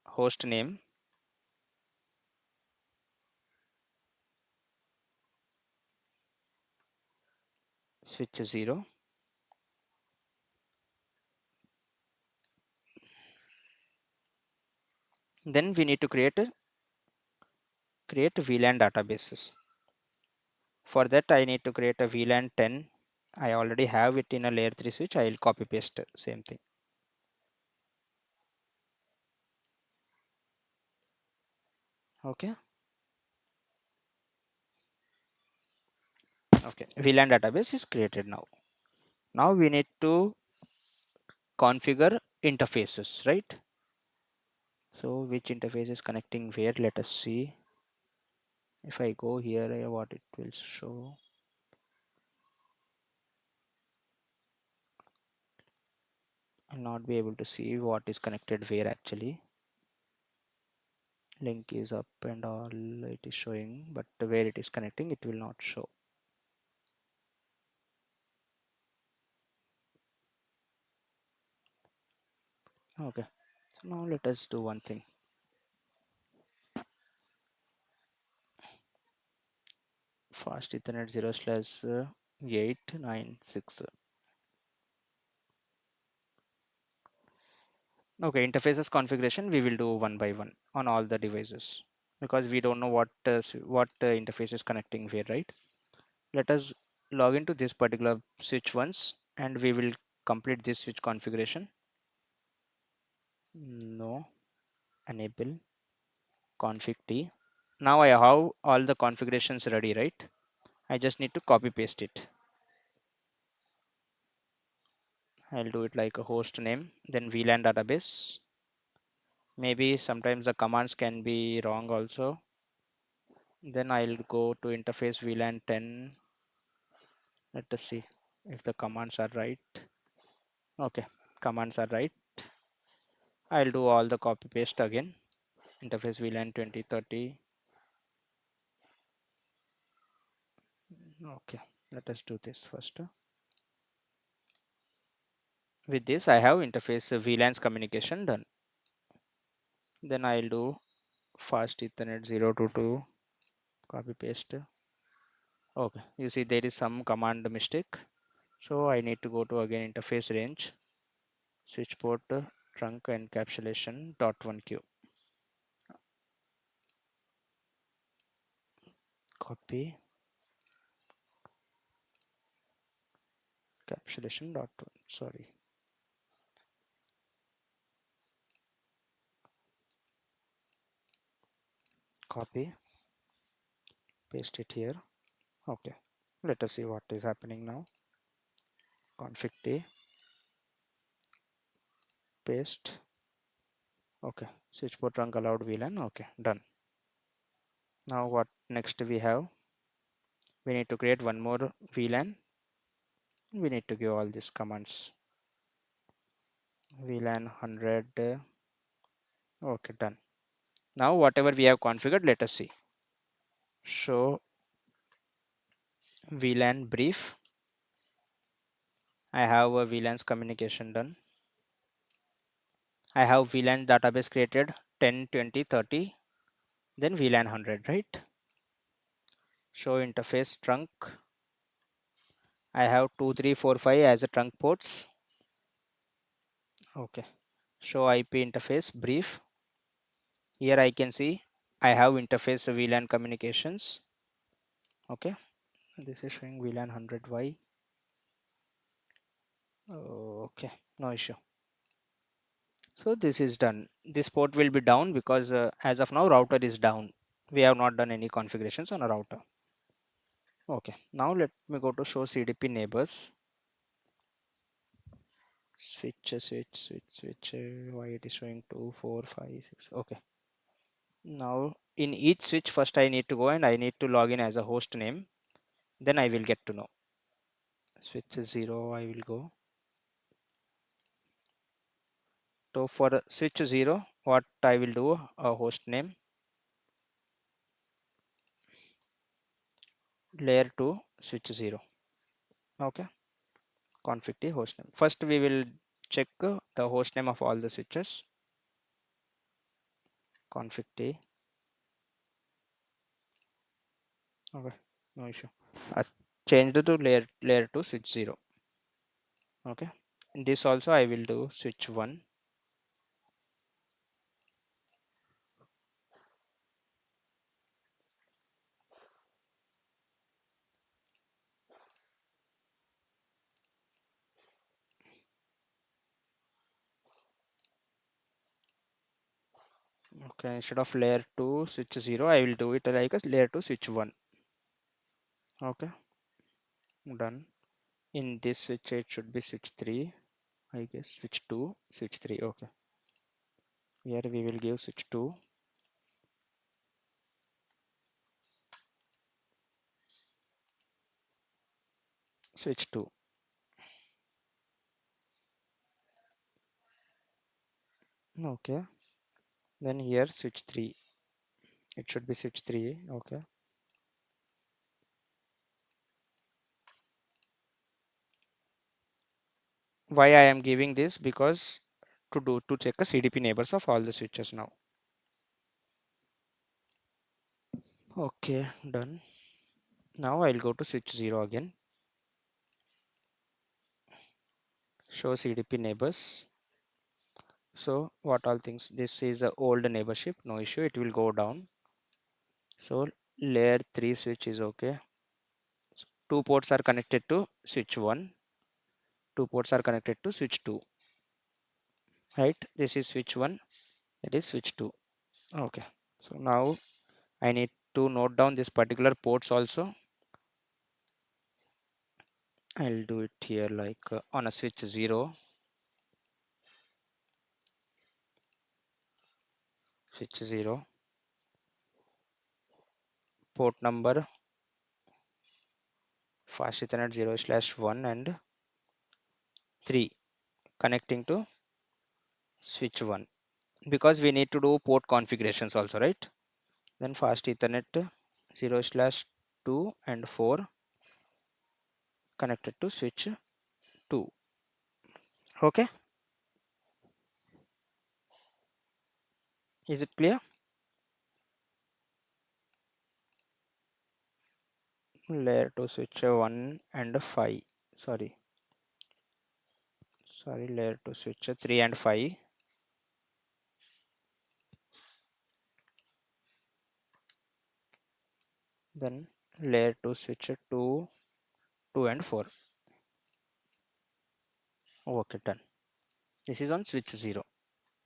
host name, switch 0. Then we need to create VLAN databases. For that I need to create a VLAN 10. I already have it in a layer 3 switch. I will copy paste same thing. Okay. Okay. VLAN database is created now. Now we need to configure interfaces, right? So which interface is connecting where? Let us see. If I go here, what it will show. I'll not be able to see what is connected where actually. Link is up and all it is showing, but where it is connecting it will not show. Okay, so now let us do one thing. Fast Ethernet 0/896. Okay, interfaces configuration we will do one by one on all the devices because we don't know what interface is connecting where, right? Let us log into this particular switch once and we will complete this switch configuration. No, enable config t. Now I have all the configurations ready, right? I just need to copy paste it. I'll do it like a host name, then VLAN database. Maybe sometimes the commands can be wrong also. Then I'll go to interface VLAN 10. Let us see if the commands are right. Okay, commands are right. I'll do all the copy paste again. Interface VLAN 2030. Okay, let us do this first. With this, I have interface VLANs communication done. Then I'll do fast Ethernet 022, copy paste. Okay, you see there is some command mistake. So I need to go to again interface range, switch port trunk encapsulation .1q. Copy encapsulation .1. Sorry. Copy, paste it here. Okay. Let us see what is happening now. Config T, paste. Okay, switch port trunk allowed VLAN. Okay, done. Now what next we have? We need to create one more VLAN. We need to give all these commands. VLAN 100. Okay, done. Now whatever we have configured, let us see. Show VLAN brief. I have a VLANs communication done. I have VLAN database created 10, 20, 30, then VLAN 100, right? Show interface trunk. I have 2, 3, 4, 5 as a trunk ports. Okay. Show IP interface brief. Here I can see I have interface VLAN communications. Okay. This is showing VLAN 100Y. Okay, no issue. So this is done. This port will be down because as of now router is down. We have not done any configurations on a router. Okay, now let me go to show CDP neighbors. Switch. Why it is showing 2, 4, 5, 6? Okay. Now in each switch, first I need to go and I need to log in as a host name. Then I will get to know. Switch 0, I will go. So for switch 0, what I will do, a host name, layer 2, switch 0. Okay. Config the host name. First we will check the host name of all the switches. Config the. Okay, no issue. I changed it to layer 2 switch 0. Okay. In this also I will do switch 1. Okay, instead of layer 2 switch 0, I will do it like a layer 2 switch 1. Okay, done. In this switch it should be switch 3, I guess. Switch 2 switch 3. Okay, here we will give switch 2. Switch 2. Okay, then here switch 3. It should be switch 3. Okay, why I am giving this? Because to check a CDP neighbors of all the switches now. Okay, done. Now I'll go to switch 0 again. Show CDP neighbors. So what all things? This is a old neighborship, no issue. It will go down. So layer 3 switch is okay. So two ports are connected to switch 1. Two ports are connected to switch 2. Right? This is switch 1. That is switch 2. Okay. So now I need to note down this particular ports also. I'll do it here like on a switch 0. Switch 0. Port number fast ethernet 0/1 and 3 connecting to switch 1, because we need to do port configurations also, right? Then fast ethernet 0/2 and 4 connected to switch 2. Okay, is it clear? Layer 2 switch 1 and 5, sorry, layer 2 switch 3 and 5. Then layer 2 switch 2, 2 and 4. Okay, done. This is on switch 0.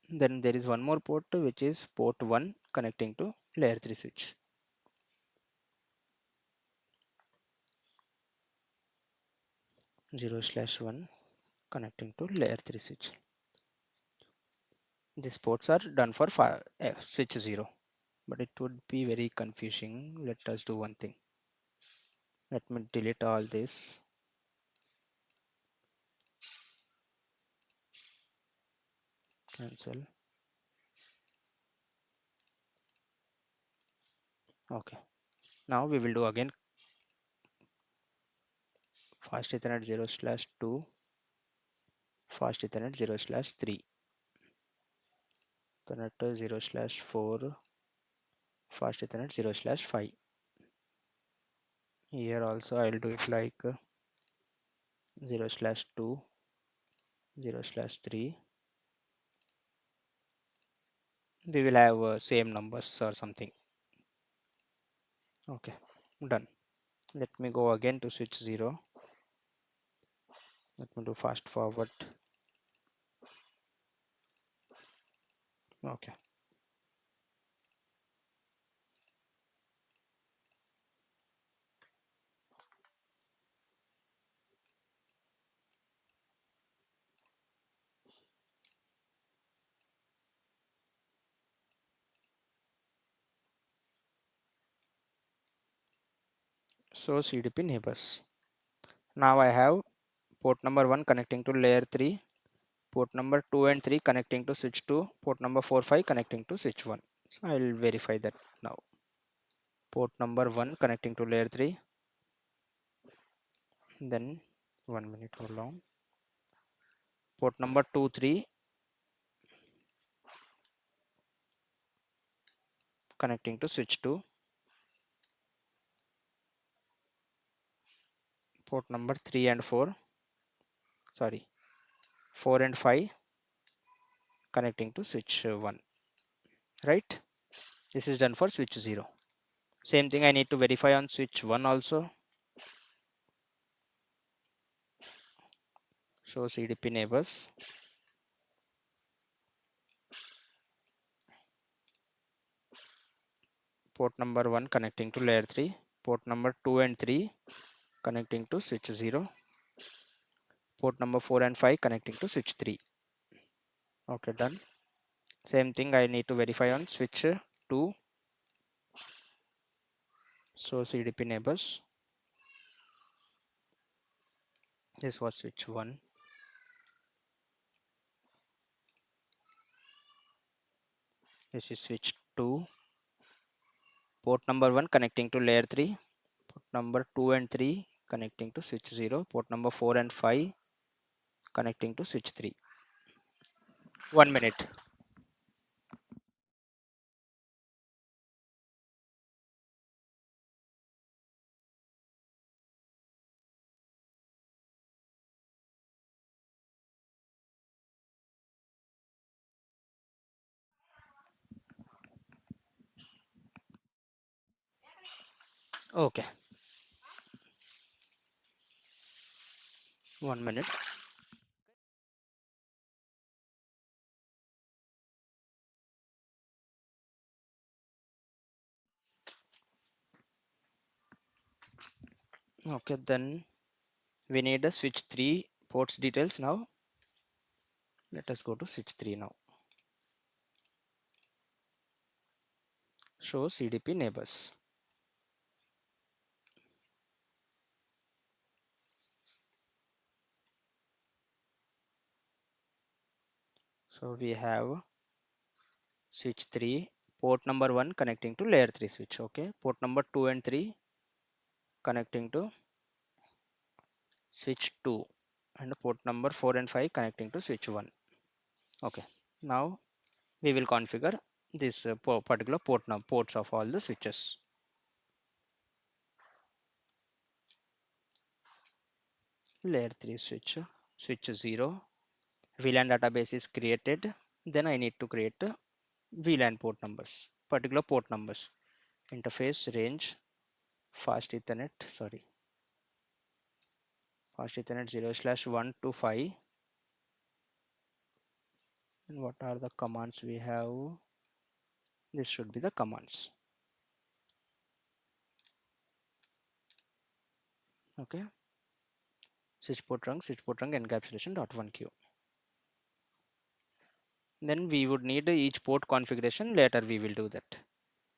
Then there is one more port which is port 1 connecting to layer 3 switch. 0/1 connecting to layer 3 switch. These ports are done for switch 0, but it would be very confusing. Let us do one thing. Let me delete all this. Cancel. Okay. Now we will do again fast ethernet 0/2, fast ethernet 0/3, ethernet 0/4, fast ethernet 0/5. Here also I'll do it like 0/2, 0/3. We will have same numbers or something. Okay, done. Let me go again to switch 0. Let me do fast forward. Okay. So CDP neighbors. Now I have port number 1 connecting to layer 3, port number 2 and 3 connecting to switch 2, port number 4, 5 connecting to switch 1. So I'll verify that now. Port number 1 connecting to layer 3, then 1 minute, hold on. Port number 2, 3 connecting to switch 2, port number 3 and 4, sorry, 4 and 5 connecting to switch 1, right? This is done for switch 0. Same thing I need to verify on switch 1 also. So CDP neighbors, port number 1 connecting to layer 3, port number 2 and 3 connecting to switch 0, port number 4 and 5 connecting to switch 3. Okay, done. Same thing I need to verify on switch 2. So CDP neighbors, this was switch 1, this is switch 2, port number 1 connecting to layer 3, port number 2 and 3 connecting to switch 0, port number 4 and 5 connecting to switch 3. 1 minute. Okay, 1 minute. Okay, then we need a switch 3 ports details now. Let us go to switch 3 now. Show CDP neighbors. So we have switch 3, port number 1 connecting to layer 3 switch. Okay, port number 2 and 3 connecting to switch 2, and port number 4 and 5 connecting to switch 1. Okay, now we will configure this particular ports of all the switches. Layer 3 switch, switch 0, VLAN database is created. Then I need to create VLAN port numbers, particular port numbers. Interface range fast ethernet, sorry, fast ethernet 0/1 to 5. And what are the commands we have? This should be the commands. Okay, switch port trunk encapsulation dot one queue. Then we would need each port configuration. Later we will do that.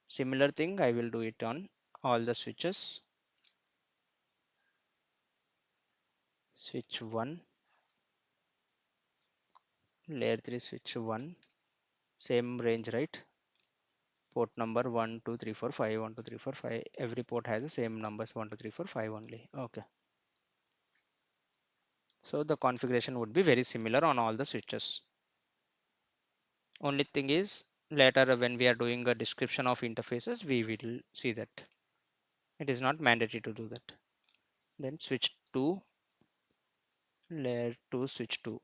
Similar thing I will do it on all the switches. Switch 1, layer 3 switch 1, same range, right? Port number 1 2 3 4 5, 1 2 3 4 5. Every port has the same numbers 1 2 3 4 5 only. Okay, so the configuration would be very similar on all the switches. Only thing is, later when we are doing a description of interfaces, we will see that it is not mandatory to do that. Then switch 2, layer 2 switch 2,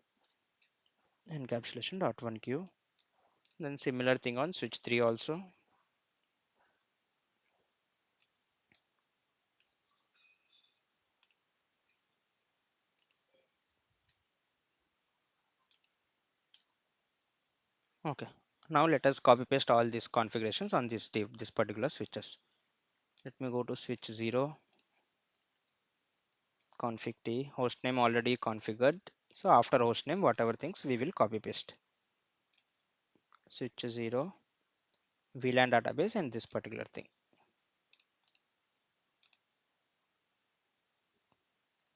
encapsulation dot 1 queue. Then similar thing on switch 3 also. Okay, now let us copy paste all these configurations on this particular switches. Let me go to switch 0, config t, hostname already configured. So after hostname, whatever things we will copy paste. Switch 0, VLAN database, and this particular thing.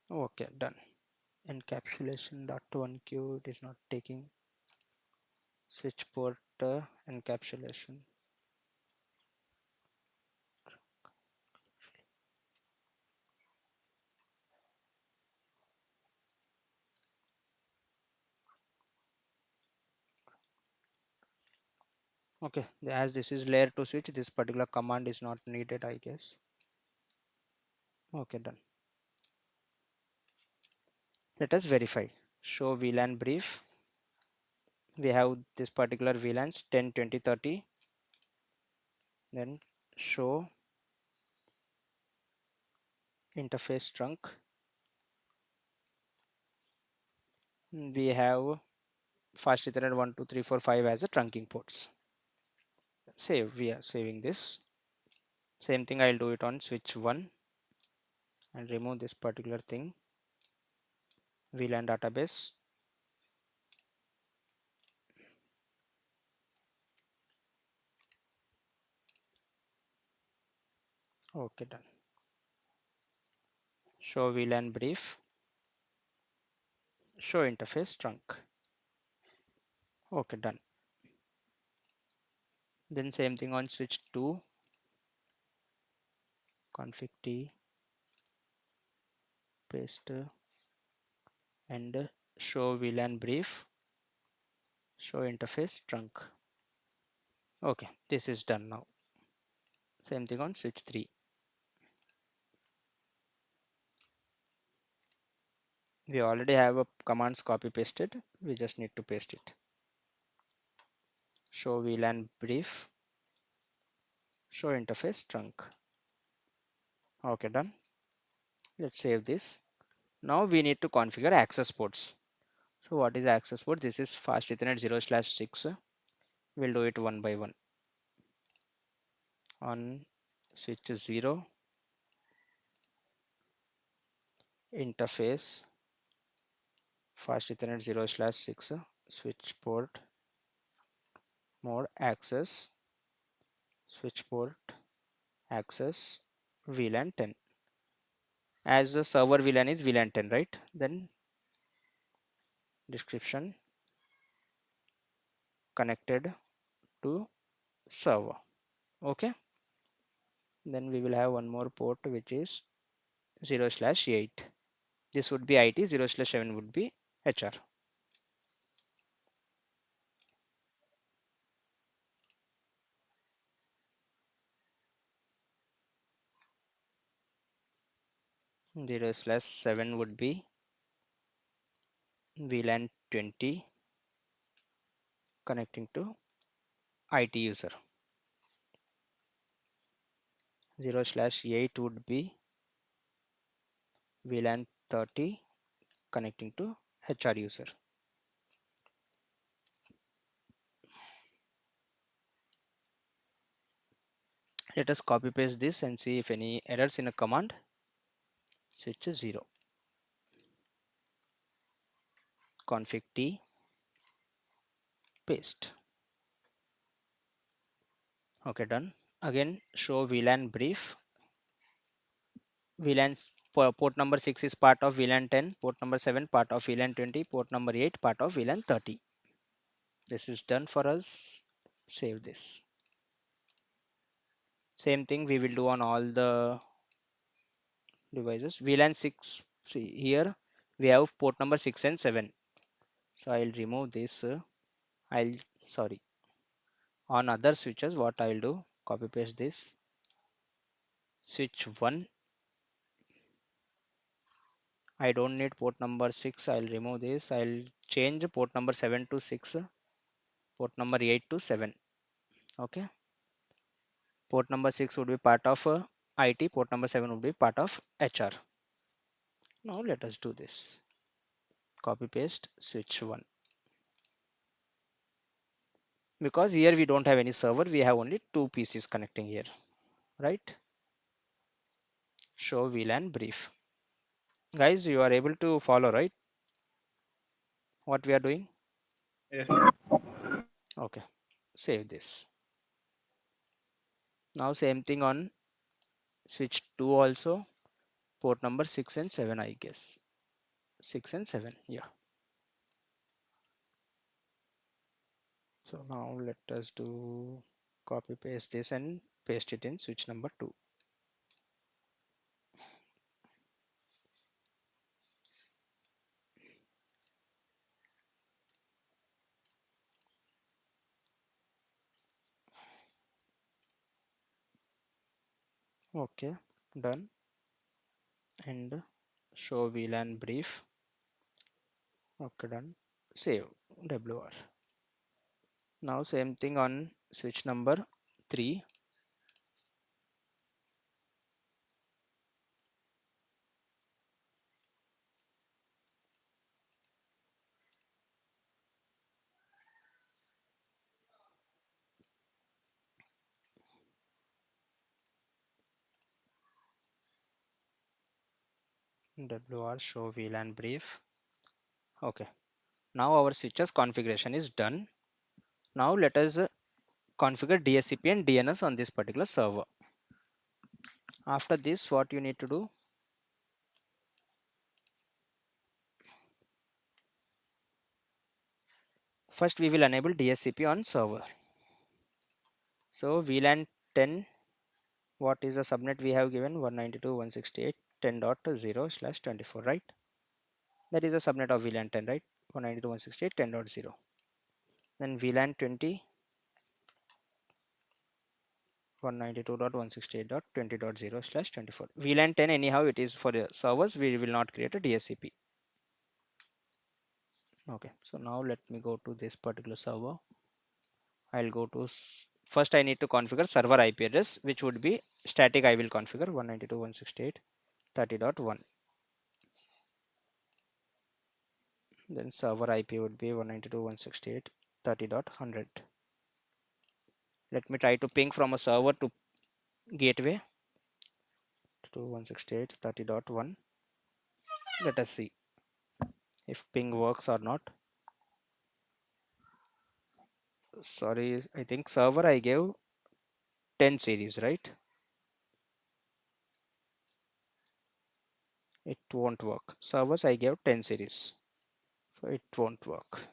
Okay, done. Encapsulation dot 1 queue, it is not taking. Switch port encapsulation. Okay, as this is layer 2 switch, this particular command is not needed, I guess. Okay, done. Let us verify. Show VLAN brief. We have this particular VLANs 10 20 30. Then show interface trunk. We have fast Ethernet 1 2 3 4 5 as a trunking ports. Save. We are saving this. Same thing I'll do it on switch 1 and remove this particular thing. VLAN database. Okay, done. Show VLAN brief. Show interface trunk. Okay, done. Then same thing on switch 2, config t, paste, and show VLAN brief, show interface trunk. Okay, this is done now. Same thing on switch 3. We already have a commands copy pasted. We just need to paste it. Show VLAN brief, show interface trunk. Okay, done. Let's save this. Now we need to configure access ports. So what is access port? This is fast Ethernet 0/6. We'll do it one by one. On switch 0, interface fast Ethernet 0/6, switch port mode access, switch port access, VLAN 10. As the server VLAN is VLAN 10, right? Then description connected to server. Okay. Then we will have one more port which is 0/8. This would be IT, 0/7 would be HR. 0/7 would be VLAN 20 connecting to IT user. 0/8 would be VLAN 30 connecting to HR user. Let us copy paste this and see if any errors in a command. Switch 0, config t, paste. Okay, done. Again, show VLAN brief. VLAN port number 6 is part of VLAN 10, port number 7 part of VLAN 20, port number 8 part of VLAN 30. This is done for us. Save this. Same thing we will do on all the devices. VLAN 6, see here we have port number 6 and 7. So I'll remove this. I'll sorry. On other switches, what I'll do, copy paste this. Switch 1. I don't need port number 6. I'll remove this. I'll change port number 7 to 6, port number 8 to 7. Okay. Port number 6 would be part of IT, port number 7 would be part of HR. Now let us do this. Copy paste switch 1. Because here we don't have any server, we have only two PCs connecting here, right? Show VLAN brief. Guys, you are able to follow, right? What we are doing? Yes. Okay. Save this. Now same thing on switch 2 also. Port number 6 and 7, I guess. 6 and 7, yeah. So now let us do copy paste this and paste it in switch number 2. Okay, done. And show VLAN brief. Okay, done. Save WR. Now same thing on switch number 3. WR show VLAN brief. Okay. Now our switches configuration is done. Now let us configure DHCP and DNS on this particular server. After this, what you need to do? First, we will enable DHCP on server. So VLAN 10, what is the subnet we have given? 192.168.10.0/24, right? That is the subnet of VLAN 10, right? 192.168.10.0. Then VLAN 20, 192.168.20.0/24. VLAN 10, anyhow, it is for the servers. We will not create a DHCP. Okay, so now let me go to this particular server. I'll go to first I need to configure server IP address, which would be static. I will configure 192.168.30.1. Then server IP would be 192.168.30.100. Let me try to ping from a server to gateway to 168.30.1. Let us see if ping works or not. Sorry, I think server I gave 10 series, right? It won't work. Servers I gave 10 series, so it won't work.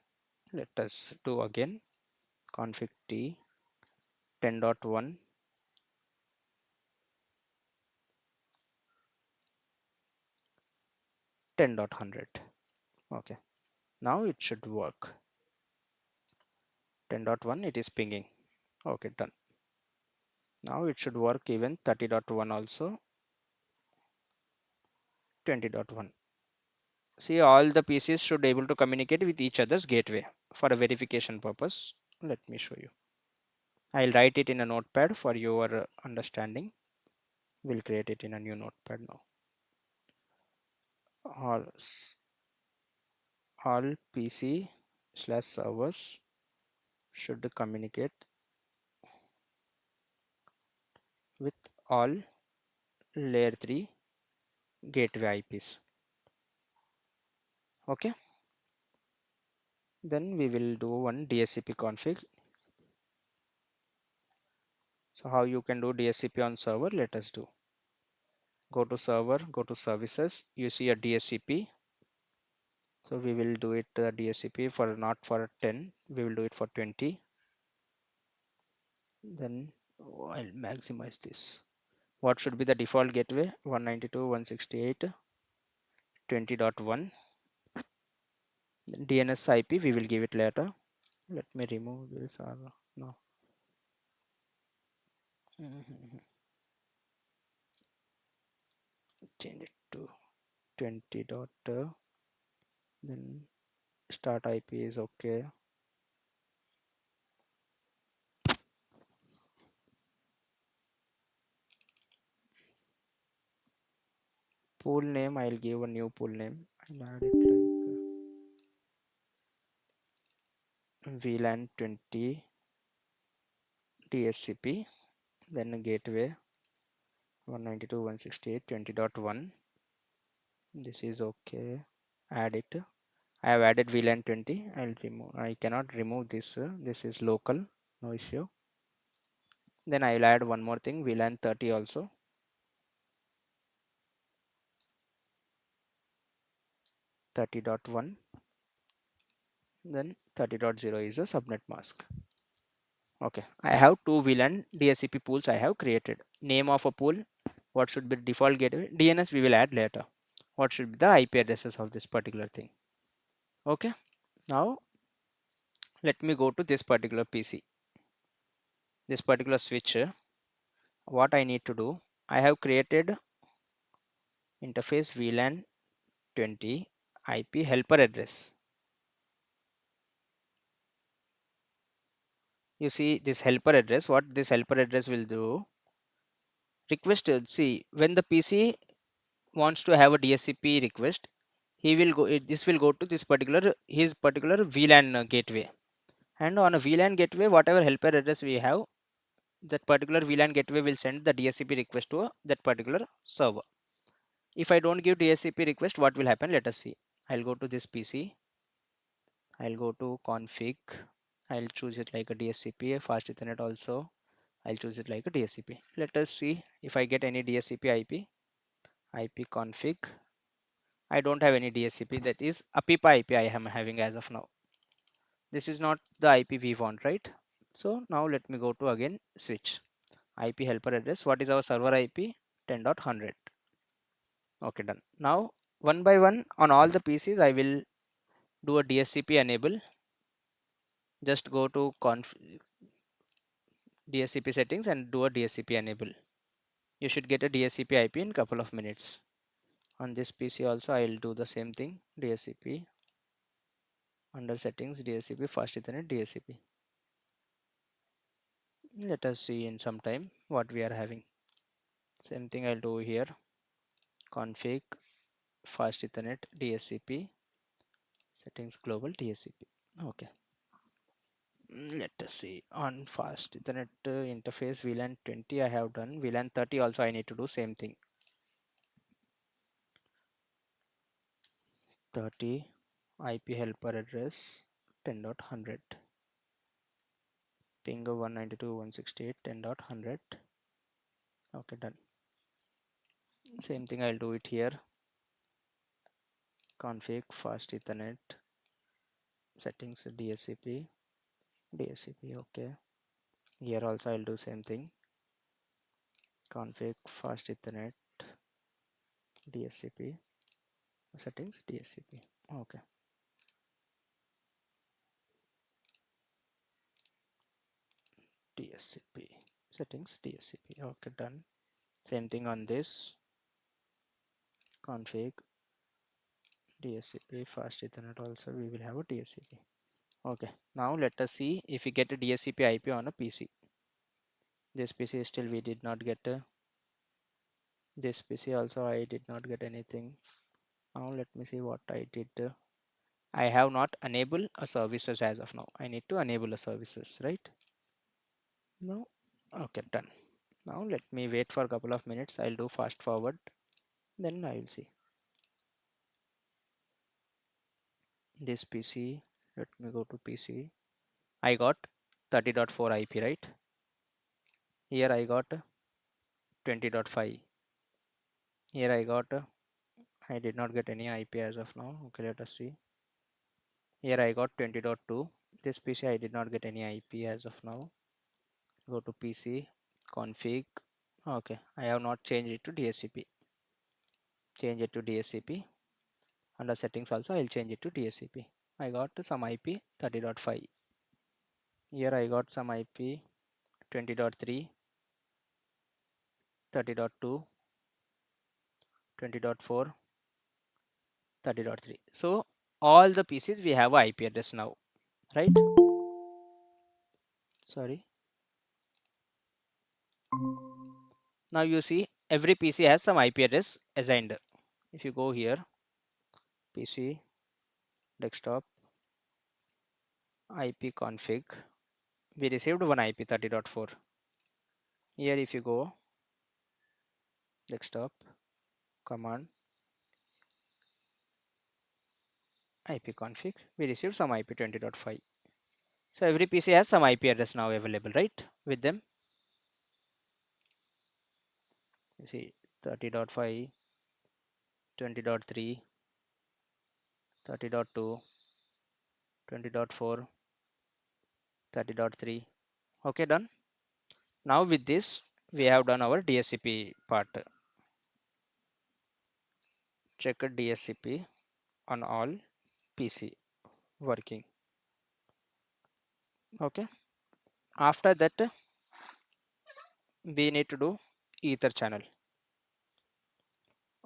Let us do again. Config t 10.1 10.100. Okay, now it should work. 10.1 it is pinging. Okay, done. Now it should work even 30.1 also, 20.1. See, all the PCs should be able to communicate with each other's gateway for a verification purpose. Let me show you. I'll write it in a notepad for your understanding. We'll create it in a new notepad now. All PC slash servers should communicate with all layer 3 gateway IPs. Okay. Then we will do one DHCP config. So how you can do DHCP on server, let us do. Go to server, go to services, you see a DHCP. So we will do it DHCP for not for 10, we will do it for 20. Then I'll maximize this. What should be the default gateway? 192.168.20.1. DNS IP we will give it later. Let me remove this or no. Change it to 20 dot then start IP is okay. Pool name I'll give a new pool name. I'll add it like VLAN 20 DHCP, then a gateway 192.168.20.1. This is okay. Add it. I have added VLAN 20. I'll remove. I cannot remove this. This is local, no issue. Then I will add one more thing, VLAN 30 also. 30.1. Then 30.0 is a subnet mask. Okay, I have two VLAN DHCP pools I have created. Name of a pool, what should be default gateway, DNS we will add later. What should be the IP addresses of this particular thing. Okay, now let me go to this particular PC, this particular switch. What I need to do, I have created interface VLAN 20 IP helper address. You see this helper address, what this helper address will do, requested, see when the PC wants to have a DHCP request, he will go, this will go to this particular, his particular VLAN gateway, and on a VLAN gateway whatever helper address we have, that particular VLAN gateway will send the DHCP request to that particular server. If I don't give DHCP request, what will happen, let us see. I'll go to this PC, I'll go to config, I'll choose it like a DHCP fast Ethernet also, I'll choose it like a DHCP. Let us see if I get any DHCP IP config. I don't have any DHCP, that is a PIPA IP I am having as of now. This is not the IP we want, right? So now let me go to again switch. IP helper address, what is our server IP? 10.100. Okay, done. Now one by one on all the PCs I will do a DHCP enable. Just go to DHCP settings and do a DHCP enable. You should get a DHCP IP in couple of minutes. On this PC also I will do the same thing, DHCP under settings, DHCP fast Ethernet DHCP. Let us see in some time what we are having. Same thing I'll do here, config fast Ethernet DHCP settings global DHCP. Okay, let us see on fast Ethernet interface VLAN 20 I have done, VLAN 30 also I need to do same thing. 30 IP helper address 10.100 ping 192.168.10.100. Okay, done. Same thing I'll do it here, config fast Ethernet settings DHCP. Okay, here also I'll do same thing, config fast Ethernet DHCP settings DHCP. Okay, DHCP settings DHCP. Okay, done. Same thing on this, config DHCP fast Ethernet also we will have a DHCP. Okay, now let us see if we get a DHCP IP on a PC. This PC still we did not get this PC also I did not get anything. Now let me see what I did. I have not enabled a services as of now. I need to enable a services, right? No. Okay, done. Now let me wait for a couple of minutes. I'll do fast forward, then I will see this PC. Let me go to PC. I got 30.4 IP, right? Here I got 20.5. Here I got, I did not get any IP as of now. Okay, let us see. Here I got 20.2. This PC I did not get any IP as of now. Go to PC, config. Okay, I have not changed it to DHCP. Change it to DHCP. Under settings also I will change it to DHCP. I got some IP 30.5. Here I got some IP 20.3, 30.2, 20.4, 30.3. So all the PCs we have a IP address now, right? Sorry. Now you see every PC has some IP address assigned. If you go here, PC, desktop, IP config, we received one IP 30.4. Here if you go desktop, command, IP config, we received some IP 20.5. So every PC has some IP address now available, right? With them, you see 30.5, 20.3, 30.2, 20.4, 30.3. Okay, done. Now with this, we have done our DHCP part. Check DHCP on all PC working. Okay. After that, we need to do ether channel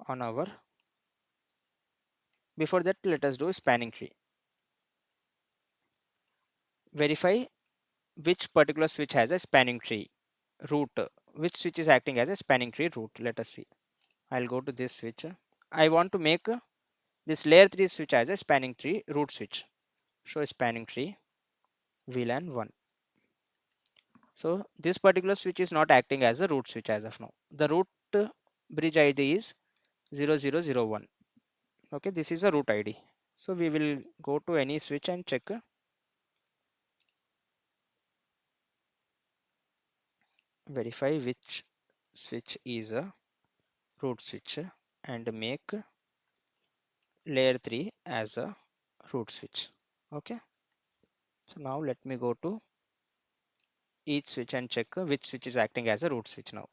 on our. Before that, let us do spanning tree. Verify which particular switch has a spanning tree root. Which switch is acting as a spanning tree root? Let us see. I'll go to this switch. I want to make this layer 3 switch as a spanning tree root switch. Show spanning tree VLAN 1. So this particular switch is not acting as a root switch as of now. The root bridge ID is 0001. Okay, this is a root ID. So we will go to any switch and check. Verify which switch is a root switch and make layer 3 as a root switch. Okay, so now let me go to each switch and check which switch is acting as a root switch now.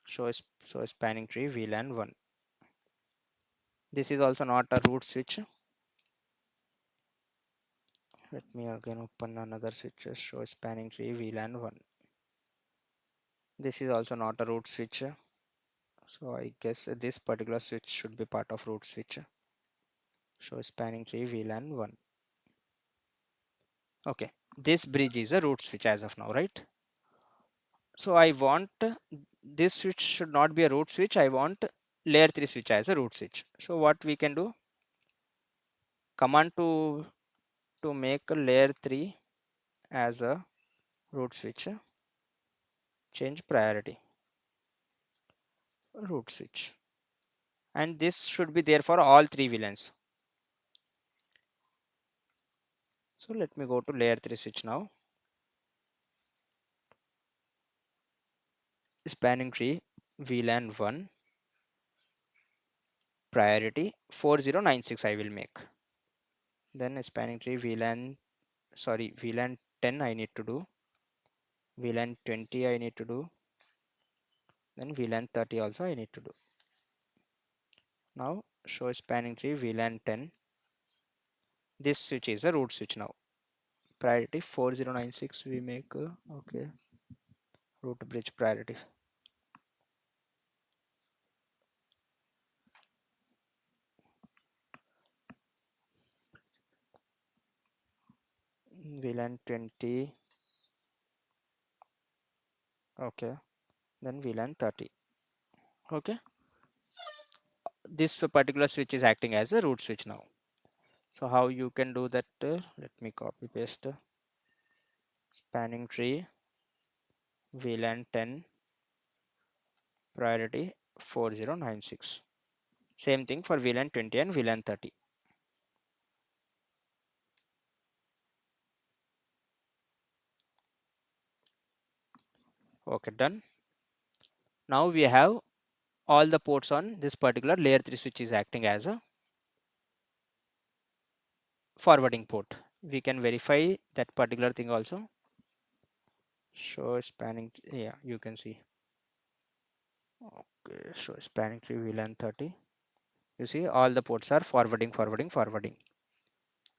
Show spanning tree VLAN 1. This is also not a root switch. Let me again open another switch. Show spanning tree VLAN 1. This is also not a root switch. So I guess this particular switch should be part of root switch. Show spanning tree VLAN 1. Okay, this bridge is a root switch as of now, right? So I want this switch should not be a root switch. I want layer 3 switch as a root switch. So what we can do, command to make a layer 3 as a root switch, change priority root switch, and this should be there for all 3 VLANs. So let me go to layer 3 switch now. Spanning tree VLAN 1 priority 4096 I will make. Then spanning tree VLAN 10 I need to do. VLAN 20 I need to do. Then VLAN 30 also I need to do. Now show spanning tree VLAN 10. This switch is a root switch now. Priority 4096 we make. Okay. Root bridge priority. VLAN 20. Okay. Then VLAN 30. Okay. This particular switch is acting as a root switch now. So how you can do that? Let me copy paste. Spanning tree VLAN 10 priority 4096. Same thing for VLAN 20 and VLAN 30. Okay, done. Now we have all the ports on this particular layer 3 switch is acting as a forwarding port. We can verify that particular thing also. Show spanning, yeah, you can see. Okay, show spanning tree VLAN 30. You see all the ports are forwarding, forwarding, forwarding.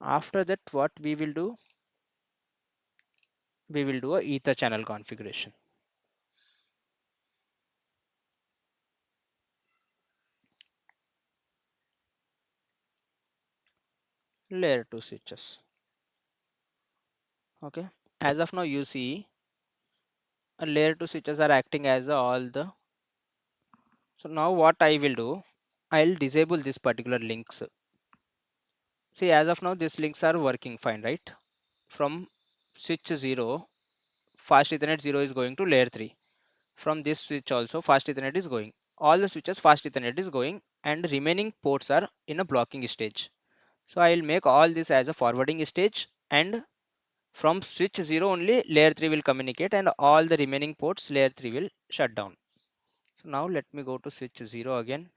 After that, what we will do? We will do a ether channel configuration. Layer 2 switches. Okay. As of now, you see a layer 2 switches are acting as all the. So now what I will do? I'll disable this particular links. See, as of now, these links are working fine, right? From switch 0, fast Ethernet 0 is going to layer 3. From this switch also, fast Ethernet is going. All the switches fast Ethernet is going, and remaining ports are in a blocking stage. So I will make all this as a forwarding stage, and from switch 0 only layer 3 will communicate, and all the remaining ports layer 3 will shut down. So now let me go to switch 0 again.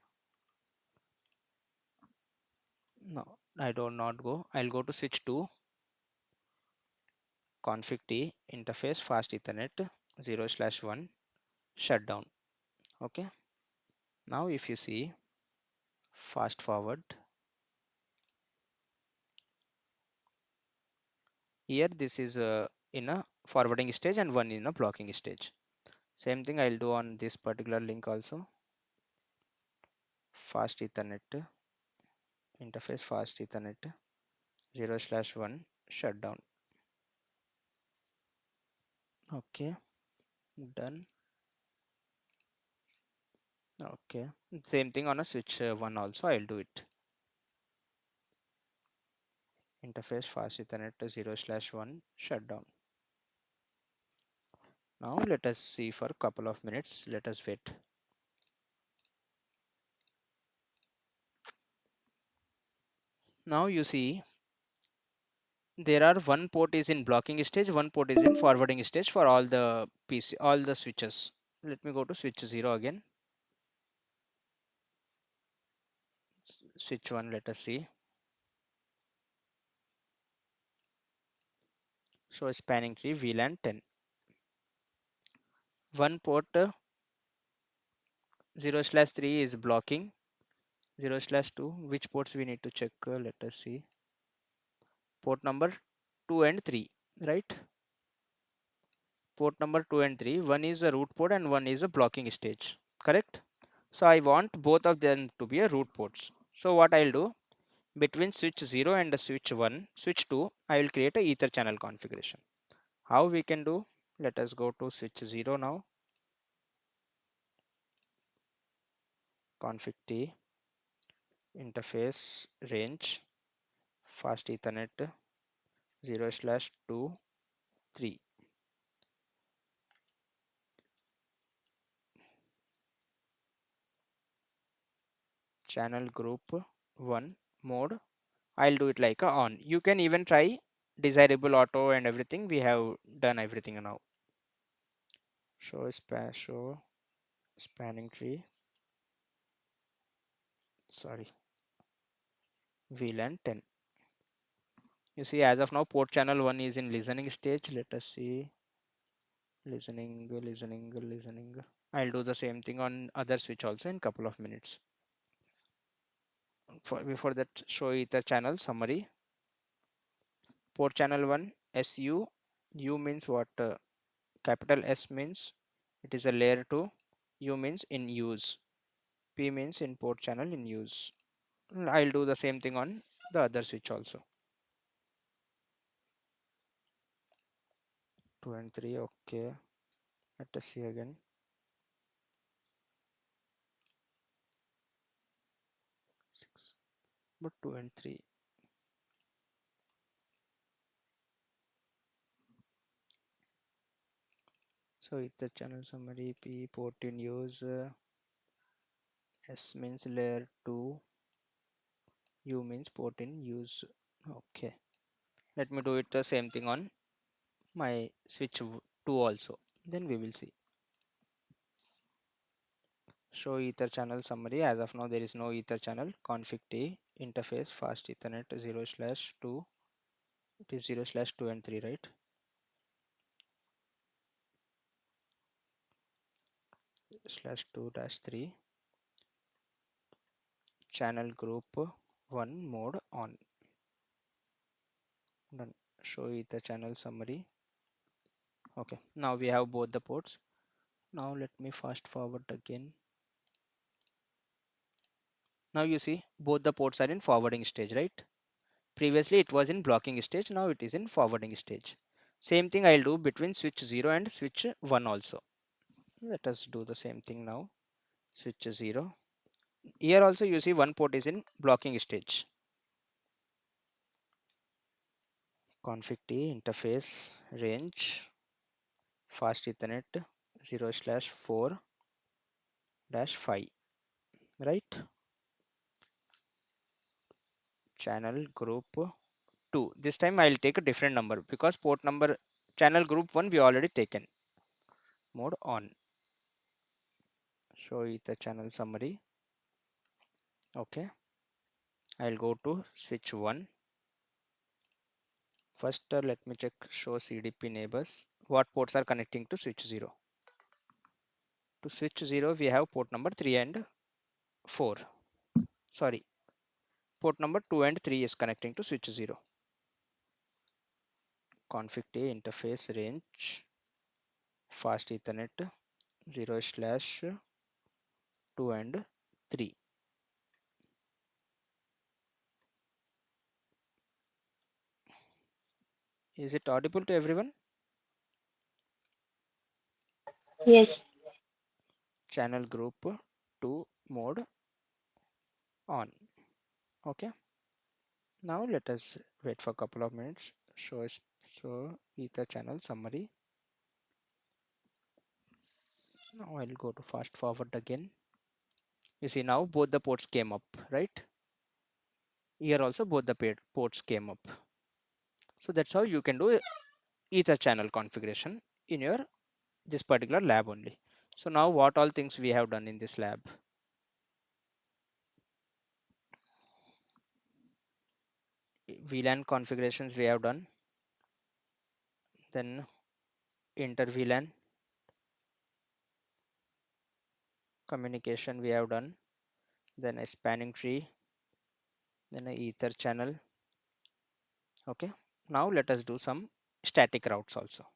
No, I do not go. I'll go to switch 2, config T, interface fast Ethernet 0/1 shutdown. Okay. Now if you see, fast forward, here this is in a forwarding stage and one in a blocking stage. Same thing I'll do on this particular link also. Fast Ethernet interface fast Ethernet 0/1 shutdown. Okay, done. Okay, same thing on a switch 1 also I'll do it. Interface fast Ethernet 0/1 shutdown. Now let us see for a couple of minutes. Let us wait. Now you see there are one port is in blocking stage, one port is in forwarding stage for all the PC, all the switches. Let me go to switch 0 again. Switch 1, let us see. So spanning tree VLAN 10. One port 0/3 is blocking. 0/2, which ports we need to check? Let us see. Port number 2 and 3, right? Port number 2 and 3, one is a root port and one is a blocking stage, correct? So I want both of them to be a root ports. So what I'll do, between switch 0 and the switch 1, switch 2, I will create a ether channel configuration. How we can do? Let us go to switch 0 now. Config T, interface range, fast Ethernet 0/2 3. Channel group 1 mode. I'll do it like a on. You can even try desirable auto and everything. We have done everything now. Show spanning tree. Sorry, VLAN 10. You see, as of now, port channel 1 is in listening stage. Let us see. Listening. I'll do the same thing on other switch also in couple of minutes. Before that, show ether channel summary. Port channel 1 SU. U means what? Capital S means it is a layer 2. U means in use. P means in port channel in use. I'll do the same thing on the other switch also. 2 and 3. Okay. Let us see again. 6. But 2 and 3. So ether channel summary P port in use. S means layer 2. U means port in use. Okay. Let me do it the same thing on my switch 2 also. Then we will see. Show ether channel summary. As of now there is no ether channel. Config t interface fast ethernet 0/2. It is 0/2 and 3, right? /2-3 channel group 1 mode on. Done. Show ether channel summary. Okay, now we have both the ports. Now let me fast forward again. Now you see both the ports are in forwarding stage, right? Previously it was in blocking stage, now it is in forwarding stage. Same thing I'll do between switch 0 and switch 1 also. Let us do the same thing now. Switch 0. Here also you see one port is in blocking stage. Config T interface range fast ethernet 0/4-5, right? Channel group 2. This time I'll take a different number because port number channel group 1 we already taken. Mode on. Show ether channel summary. Okay, I'll go to switch 1. First let me check show CDP neighbors. What ports are connecting to switch 0? To switch 0 we have port number 3 and 4. Sorry, port number 2 and 3 is connecting to switch 0. Config T interface range fast ethernet 0/2 and 3. Is it audible to everyone? Yes. Channel group 2 mode on. Okay, now let us wait for a couple of minutes. Show ether channel summary. Now I'll go to fast forward again. You see now both the ports came up, right? Here also both the ports came up. So that's how you can do ether channel configuration in your this particular lab only. So now what all things we have done in this lab? VLAN configurations we have done, then inter VLAN communication we have done, then a spanning tree, then a ether channel. Okay, now let us do some static routes also.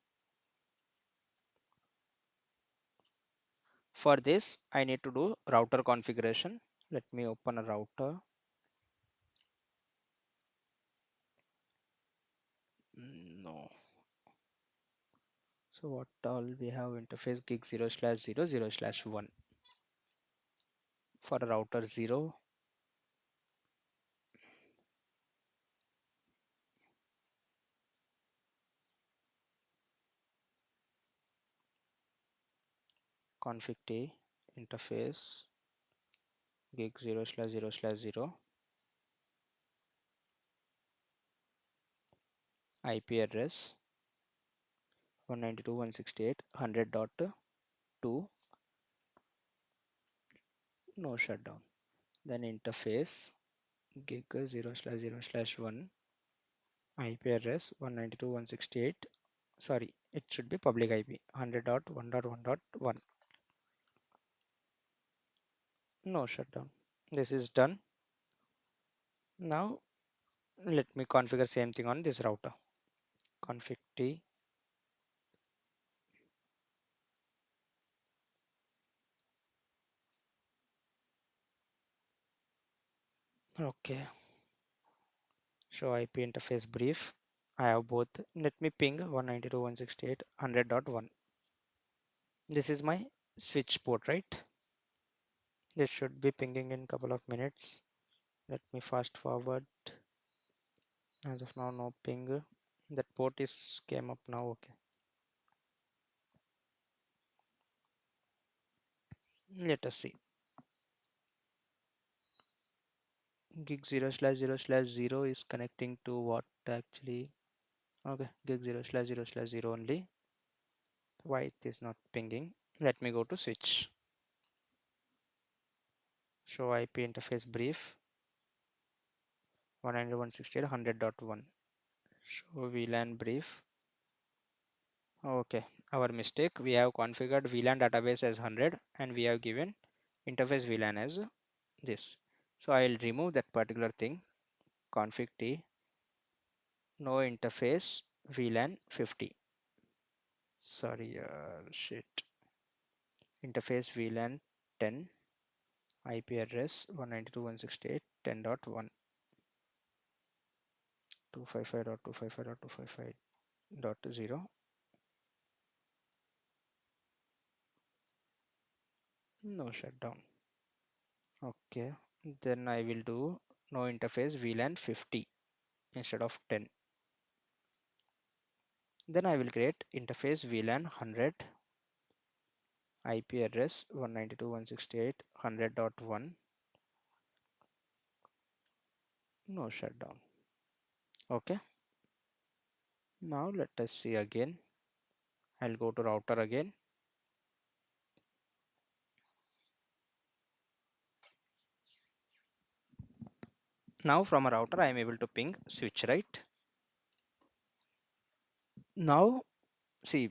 For this I need to do router configuration. Let me open a router. No. So what all we have? Interface gig 0/0 0/1 for router 0. Config T interface gig 0/0/0 IP address 192.168.100.2, no shutdown. Then interface gig 0/0/1 IP address 192.168, sorry, it should be public IP 100.1.1.1, no shutdown. This is done. Now let me configure same thing on this router. Config T okay, show IP interface brief. I have both. Let me ping 192.168.100.1. This is my switch port, right? This should be pinging in couple of minutes. Let me fast forward. As of now, no ping. That port is came up now. Okay. Let us see. Gig 0/0/0 is connecting to what actually? Okay, gig 0/0/0 only. Why it is not pinging? Let me go to switch. Show IP interface brief 192.168.100.1. Show VLAN brief. Okay, our mistake. We have configured VLAN database as 100 and we have given interface VLAN as this. So I will remove that particular thing. Config T, no interface VLAN 50. Sorry, shit. Interface VLAN 10, IP address 192.168.10.1, 255.255.255.0. No shutdown. Okay, then I will do no interface VLAN 50 instead of 10. Then I will create interface VLAN 100, IP address 192.168.100.1. No shutdown. Okay, now let us see again. I'll go to router again. Now from a router I am able to ping switch, right? Now see,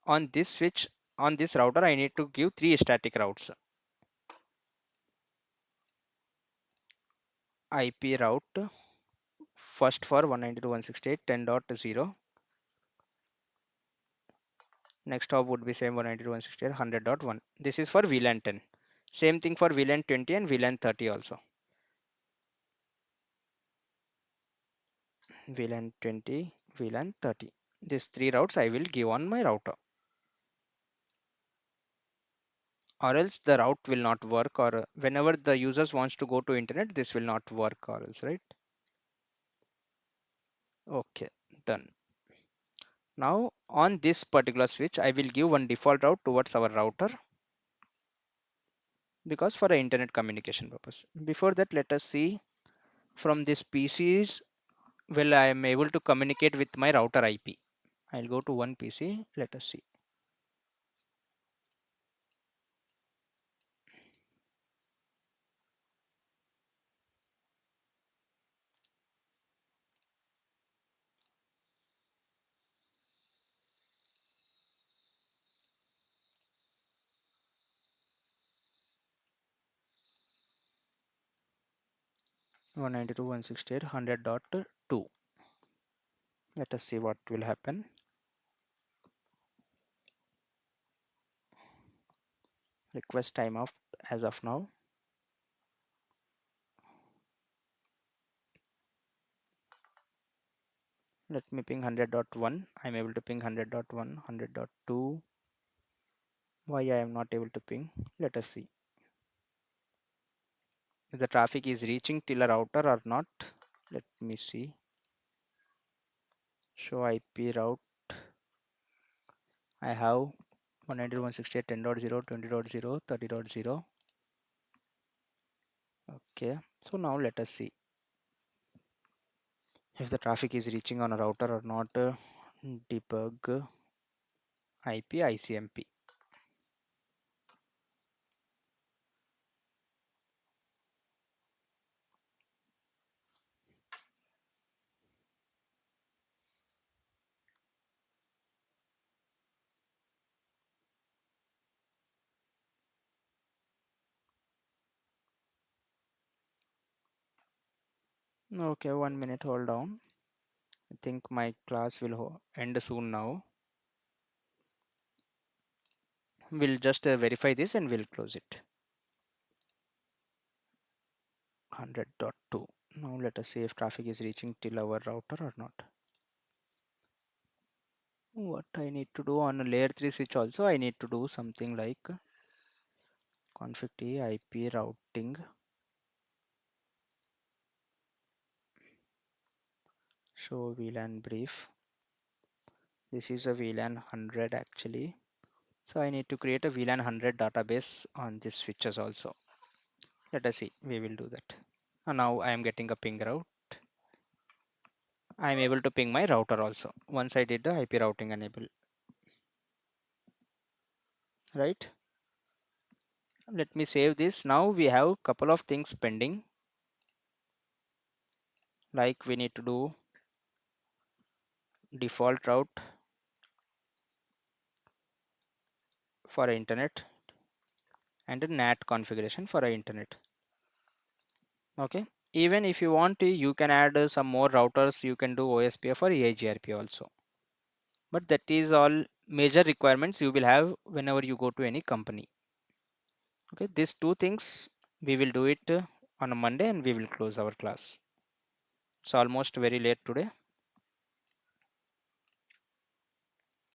on this switch, on this router I need to give 3 static routes. IP route first for 192.168.10.0. Next hop would be same 192.168.100.1. This is for VLAN 10. Same thing for VLAN 20 and VLAN 30 also. VLAN 20, VLAN 30. These 3 routes I will give on my router. Or else the route will not work, or whenever the users wants to go to internet, this will not work or else, right? Okay, done. Now on this particular switch, I will give one default route towards our router because for the internet communication purpose. Before that, let us see from this PCs, well, I am able to communicate with my router IP. I'll go to one PC. Let us see. One ninety two one sixty eight hundred dot two. Let us see what will happen. Request timeout as of now. Let me ping 100.1. I'm able to ping 100.1, 100.2. Why I am not able to ping? Let us see. If the traffic is reaching till a router or not. Let me see. Show IP route. I have 192.168.10.0, 20.0, 30.0. Okay. So now let us see if the traffic is reaching on a router or not. Debug IP ICMP. Okay, 1 minute, hold on. I think my class will end soon now. We'll just verify this and we'll close it. 100.2. Now let us see if traffic is reaching till our router or not. What I need to do on a layer 3 switch also, I need to do something like config T IP routing. Show VLAN brief. This is a VLAN 100 actually. So I need to create a VLAN 100 database on these switches also. Let us see, we will do that. And now I am getting a ping route. I am able to ping my router also once I did the IP routing enable, right? Let me save this. Now we have couple of things pending, like we need to do default route for internet and a NAT configuration for internet. Okay, even if you want to, you can add some more routers. You can do OSPF or EIGRP also, but that is all major requirements you will have whenever you go to any company. Okay, these two things we will do it on a Monday, and we will close our class. It's almost very late today.